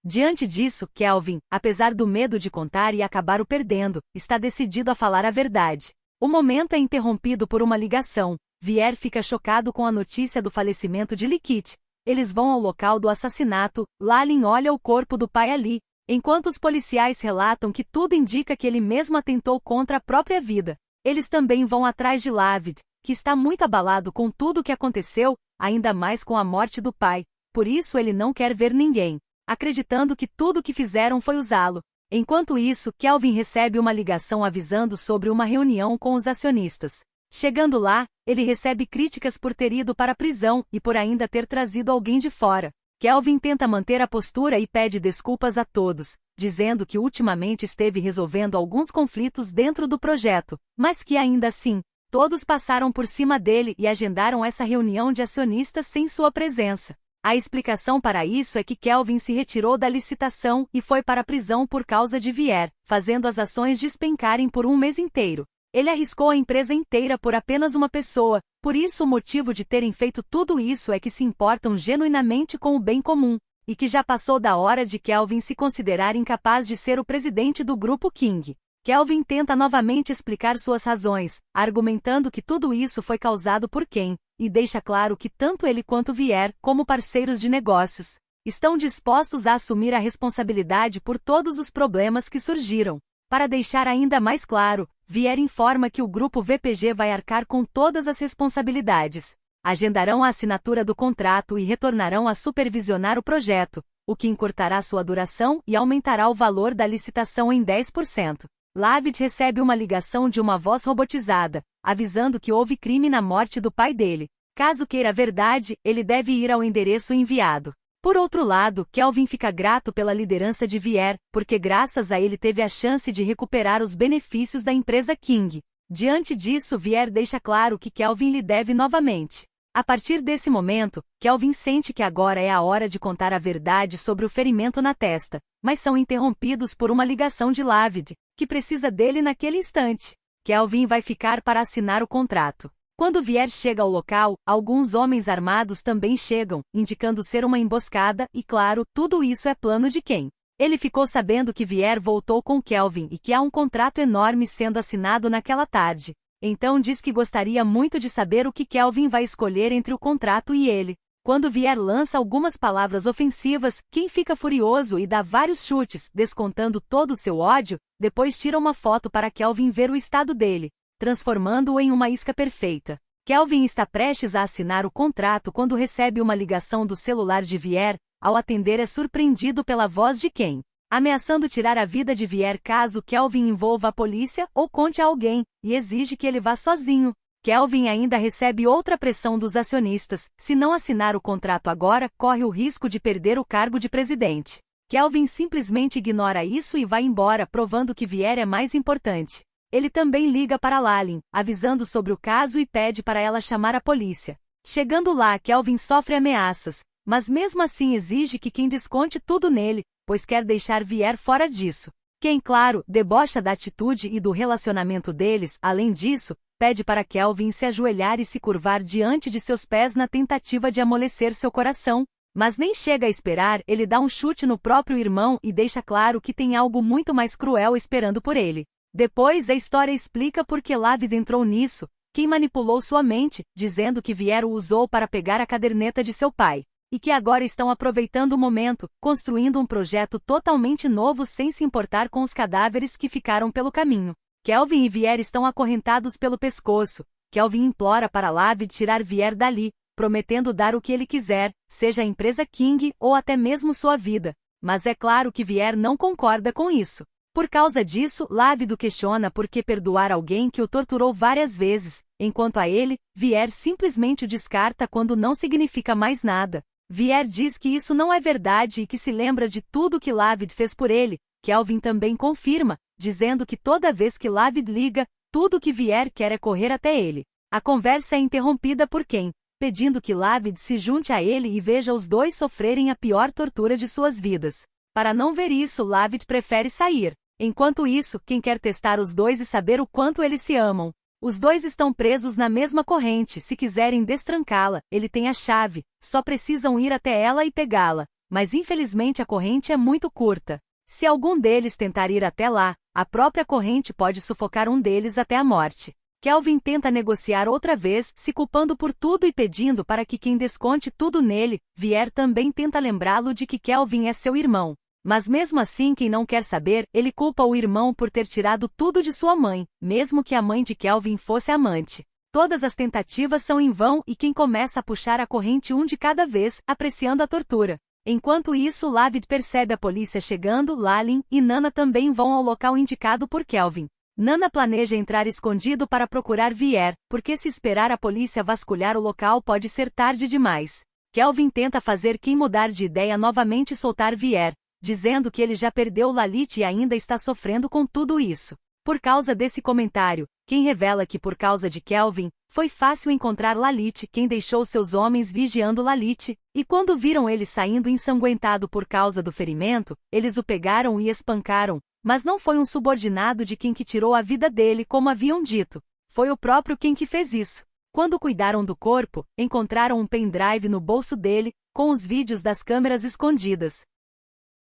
Diante disso, Kelvin, apesar do medo de contar e acabar o perdendo, está decidido a falar a verdade. O momento é interrompido por uma ligação. Vier fica chocado com a notícia do falecimento de Liquid. Eles vão ao local do assassinato. Lalin olha o corpo do pai ali, enquanto os policiais relatam que tudo indica que ele mesmo atentou contra a própria vida. Eles também vão atrás de Lavid, que está muito abalado com tudo o que aconteceu, ainda mais com a morte do pai. Por isso ele não quer ver ninguém, acreditando que tudo o que fizeram foi usá-lo. Enquanto isso, Kelvin recebe uma ligação avisando sobre uma reunião com os acionistas. Chegando lá, ele recebe críticas por ter ido para a prisão e por ainda ter trazido alguém de fora. Kelvin tenta manter a postura e pede desculpas a todos, dizendo que ultimamente esteve resolvendo alguns conflitos dentro do projeto, mas que ainda assim, todos passaram por cima dele e agendaram essa reunião de acionistas sem sua presença. A explicação para isso é que Kelvin se retirou da licitação e foi para a prisão por causa de Vier, fazendo as ações despencarem por um mês inteiro. Ele arriscou a empresa inteira por apenas uma pessoa, por isso o motivo de terem feito tudo isso é que se importam genuinamente com o bem comum, e que já passou da hora de Kelvin se considerar incapaz de ser o presidente do Grupo King. Kelvin tenta novamente explicar suas razões, argumentando que tudo isso foi causado por Ken, e deixa claro que tanto ele quanto Vier, como parceiros de negócios, estão dispostos a assumir a responsabilidade por todos os problemas que surgiram. Para deixar ainda mais claro, Vier informa que o grupo VPG vai arcar com todas as responsabilidades. Agendarão a assinatura do contrato e retornarão a supervisionar o projeto, o que encurtará sua duração e aumentará o valor da licitação em 10%. Lavid recebe uma ligação de uma voz robotizada, avisando que houve crime na morte do pai dele. Caso queira a verdade, ele deve ir ao endereço enviado. Por outro lado, Kelvin fica grato pela liderança de Vier, porque graças a ele teve a chance de recuperar os benefícios da empresa King. Diante disso, Vier deixa claro que Kelvin lhe deve novamente. A partir desse momento, Kelvin sente que agora é a hora de contar a verdade sobre o ferimento na testa, mas são interrompidos por uma ligação de Lavid, que precisa dele naquele instante. Kelvin vai ficar para assinar o contrato. Quando Vier chega ao local, alguns homens armados também chegam, indicando ser uma emboscada e, claro, tudo isso é plano de Ken. Ele ficou sabendo que Vier voltou com Kelvin e que há um contrato enorme sendo assinado naquela tarde. Então diz que gostaria muito de saber o que Kelvin vai escolher entre o contrato e ele. Quando Vier lança algumas palavras ofensivas, Ken fica furioso e dá vários chutes, descontando todo o seu ódio. depois tira uma foto para Kelvin ver o estado dele, transformando-o em uma isca perfeita. Kelvin está prestes a assinar o contrato quando recebe uma ligação do celular de Vier. Ao atender é surpreendido pela voz de Ken, ameaçando tirar a vida de Vier caso Kelvin envolva a polícia ou conte a alguém, e exige que ele vá sozinho. Kelvin ainda recebe outra pressão dos acionistas: se não assinar o contrato agora, corre o risco de perder o cargo de presidente. Kelvin simplesmente ignora isso e vai embora, provando que Vier é mais importante. Ele também liga para Lalin, avisando sobre o caso e pede para ela chamar a polícia. Chegando lá, Kelvin sofre ameaças, mas mesmo assim exige que Ken desconte tudo nele, pois quer deixar Vier fora disso. Ken, claro, debocha da atitude e do relacionamento deles. Além disso, pede para Kelvin se ajoelhar e se curvar diante de seus pés na tentativa de amolecer seu coração. Mas nem chega a esperar, ele dá um chute no próprio irmão e deixa claro que tem algo muito mais cruel esperando por ele. Depois a história explica por que Lavid entrou nisso. Quem manipulou sua mente, dizendo que Vier o usou para pegar a caderneta de seu pai, e que agora estão aproveitando o momento, construindo um projeto totalmente novo sem se importar com os cadáveres que ficaram pelo caminho. Kelvin e Vier estão acorrentados pelo pescoço. Kelvin implora para Lavid tirar Vier dali, prometendo dar o que ele quiser, seja a empresa King ou até mesmo sua vida. Mas é claro que Vier não concorda com isso. Por causa disso, Lavid o questiona por que perdoar alguém que o torturou várias vezes, enquanto a ele, Vier simplesmente o descarta quando não significa mais nada. Vier diz que isso não é verdade e que se lembra de tudo que Lavid fez por ele. Kelvin também confirma, dizendo que toda vez que Lavid liga, tudo que Vier quer é correr até ele. A conversa é interrompida por Ken, pedindo que Lavid se junte a ele e veja os dois sofrerem a pior tortura de suas vidas. Para não ver isso, Lavid prefere sair. Enquanto isso, Ken quer testar os dois e saber o quanto eles se amam. Os dois estão presos na mesma corrente. Se quiserem destrancá-la, ele tem a chave, só precisam ir até ela e pegá-la. Mas infelizmente a corrente é muito curta. Se algum deles tentar ir até lá, a própria corrente pode sufocar um deles até a morte. Kelvin tenta negociar outra vez, se culpando por tudo e pedindo para que Ken desconte tudo nele. Vier também tenta lembrá-lo de que Kelvin é seu irmão. Mas mesmo assim Ken não quer saber, ele culpa o irmão por ter tirado tudo de sua mãe, mesmo que a mãe de Kelvin fosse amante. Todas as tentativas são em vão e Ken começa a puxar a corrente um de cada vez, apreciando a tortura. Enquanto isso, Lavid percebe a polícia chegando. Lalin e Nana também vão ao local indicado por Kelvin. Nana planeja entrar escondido para procurar Vier, porque se esperar a polícia vasculhar o local pode ser tarde demais. Kelvin tenta fazer Ken mudar de ideia novamente e soltar Vier, dizendo que ele já perdeu Lalit e ainda está sofrendo com tudo isso. Por causa desse comentário, Ken revela que por causa de Kelvin, foi fácil encontrar Lalit. Ken deixou seus homens vigiando Lalit, e quando viram ele saindo ensanguentado por causa do ferimento, eles o pegaram e espancaram, mas não foi um subordinado de Ken que tirou a vida dele como haviam dito. Foi o próprio Ken que fez isso. Quando cuidaram do corpo, encontraram um pendrive no bolso dele, com os vídeos das câmeras escondidas.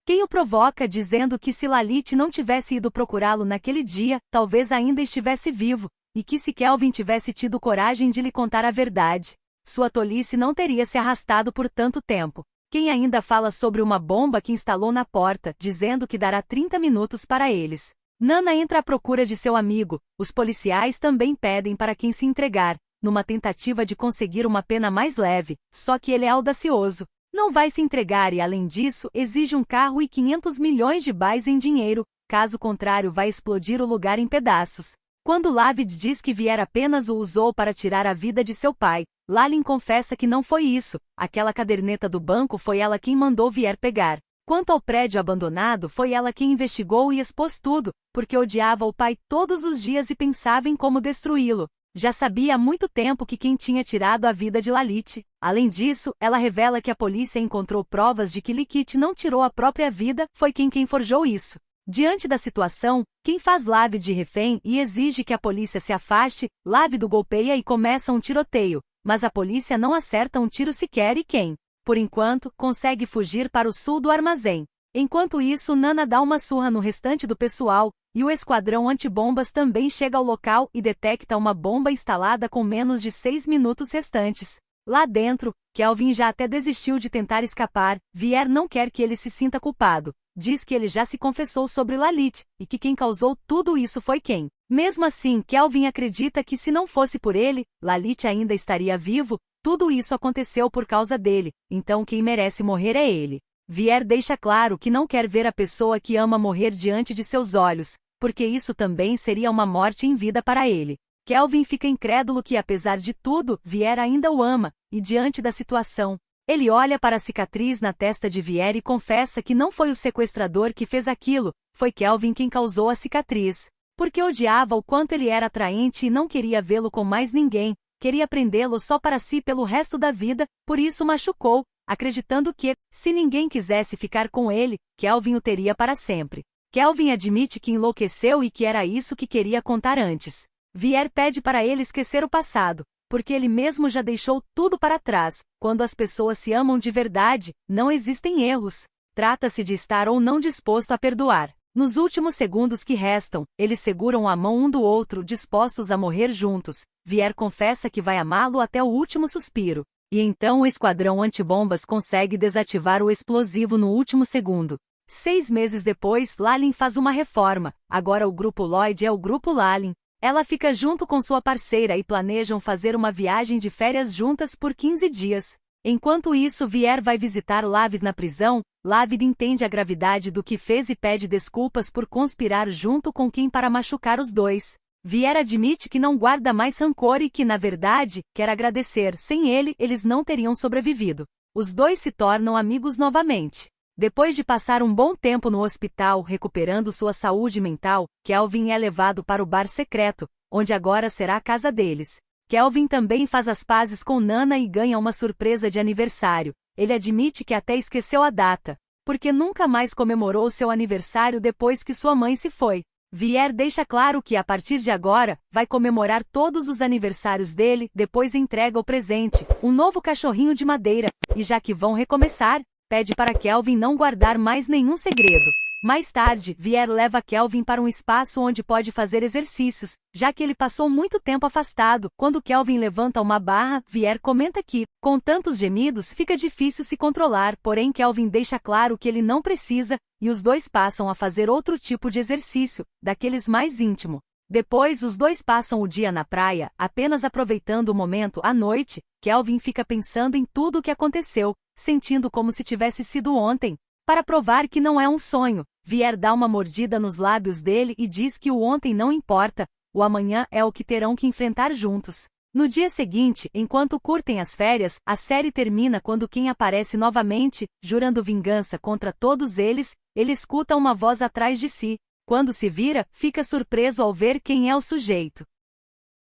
Ken o provoca dizendo que se Lalit não tivesse ido procurá-lo naquele dia, talvez ainda estivesse vivo, e que se Kelvin tivesse tido coragem de lhe contar a verdade, sua tolice não teria se arrastado por tanto tempo. Ken ainda fala sobre uma bomba que instalou na porta, dizendo que dará 30 minutos para eles. Nana entra à procura de seu amigo. Os policiais também pedem para Ken se entregar, numa tentativa de conseguir uma pena mais leve, só que ele é audacioso. Não vai se entregar e, além disso, exige um carro e 500 milhões de bais em dinheiro, caso contrário vai explodir o lugar em pedaços. Quando Lavid diz que Vier apenas o usou para tirar a vida de seu pai, Lalin confessa que não foi isso. Aquela caderneta do banco foi ela quem mandou Vier pegar. Quanto ao prédio abandonado, foi ela quem investigou e expôs tudo, porque odiava o pai todos os dias e pensava em como destruí-lo. Já sabia há muito tempo que quem tinha tirado a vida de Lalit. Além disso, ela revela que a polícia encontrou provas de que Likit não tirou a própria vida, foi quem forjou isso. Diante da situação, Ken faz Lavid de refém e exige que a polícia se afaste. Lavid o golpeia e começa um tiroteio, mas a polícia não acerta um tiro sequer e Ken, por enquanto, consegue fugir para o sul do armazém. Enquanto isso, Nana dá uma surra no restante do pessoal, e o esquadrão antibombas também chega ao local e detecta uma bomba instalada com menos de 6 minutos restantes. Lá dentro, Kelvin já até desistiu de tentar escapar. Vier não quer que ele se sinta culpado. Diz que ele já se confessou sobre Lalit, e que quem causou tudo isso foi quem. Mesmo assim, Kelvin acredita que se não fosse por ele, Lalit ainda estaria vivo. Tudo isso aconteceu por causa dele, então quem merece morrer é ele. Vier deixa claro que não quer ver a pessoa que ama morrer diante de seus olhos, porque isso também seria uma morte em vida para ele. Kelvin fica incrédulo que, apesar de tudo, Vier ainda o ama, e diante da situação, ele olha para a cicatriz na testa de Vier e confessa que não foi o sequestrador que fez aquilo, foi Kelvin quem causou a cicatriz. Porque odiava o quanto ele era atraente e não queria vê-lo com mais ninguém, queria prendê-lo só para si pelo resto da vida, por isso machucou, acreditando que, se ninguém quisesse ficar com ele, Kelvin o teria para sempre. Kelvin admite que enlouqueceu e que era isso que queria contar antes. Vier pede para ele esquecer o passado, porque ele mesmo já deixou tudo para trás. Quando as pessoas se amam de verdade, não existem erros. Trata-se de estar ou não disposto a perdoar. Nos últimos segundos que restam, eles seguram a mão um do outro, dispostos a morrer juntos. Vier confessa que vai amá-lo até o último suspiro. E então o esquadrão antibombas consegue desativar o explosivo no último segundo. 6 meses depois, Lalin faz uma reforma. Agora o grupo Lloyd é o grupo Lalin. Ela fica junto com sua parceira e planejam fazer uma viagem de férias juntas por 15 dias. Enquanto isso, Vier vai visitar Lavid na prisão. Lavid entende a gravidade do que fez e pede desculpas por conspirar junto com quem para machucar os dois. Vier admite que não guarda mais rancor e que, na verdade, quer agradecer. Sem ele, eles não teriam sobrevivido. Os dois se tornam amigos novamente. Depois de passar um bom tempo no hospital recuperando sua saúde mental, Kelvin é levado para o bar secreto, onde agora será a casa deles. Kelvin também faz as pazes com Nana e ganha uma surpresa de aniversário. Ele admite que até esqueceu a data, porque nunca mais comemorou seu aniversário depois que sua mãe se foi. Vier deixa claro que, a partir de agora, vai comemorar todos os aniversários dele, depois entrega o presente, um novo cachorrinho de madeira, e já que vão recomeçar, pede para Kelvin não guardar mais nenhum segredo. Mais tarde, Vier leva Kelvin para um espaço onde pode fazer exercícios, já que ele passou muito tempo afastado. Quando Kelvin levanta uma barra, Vier comenta que, com tantos gemidos, fica difícil se controlar, porém Kelvin deixa claro que ele não precisa, e os dois passam a fazer outro tipo de exercício, daqueles mais íntimo. Depois, os dois passam o dia na praia, apenas aproveitando o momento. À noite, Kelvin fica pensando em tudo o que aconteceu, sentindo como se tivesse sido ontem. Para provar que não é um sonho, Vier dá uma mordida nos lábios dele e diz que o ontem não importa, o amanhã é o que terão que enfrentar juntos. No dia seguinte, enquanto curtem as férias, a série termina quando quem aparece novamente, jurando vingança contra todos eles, ele escuta uma voz atrás de si. Quando se vira, fica surpreso ao ver quem é o sujeito.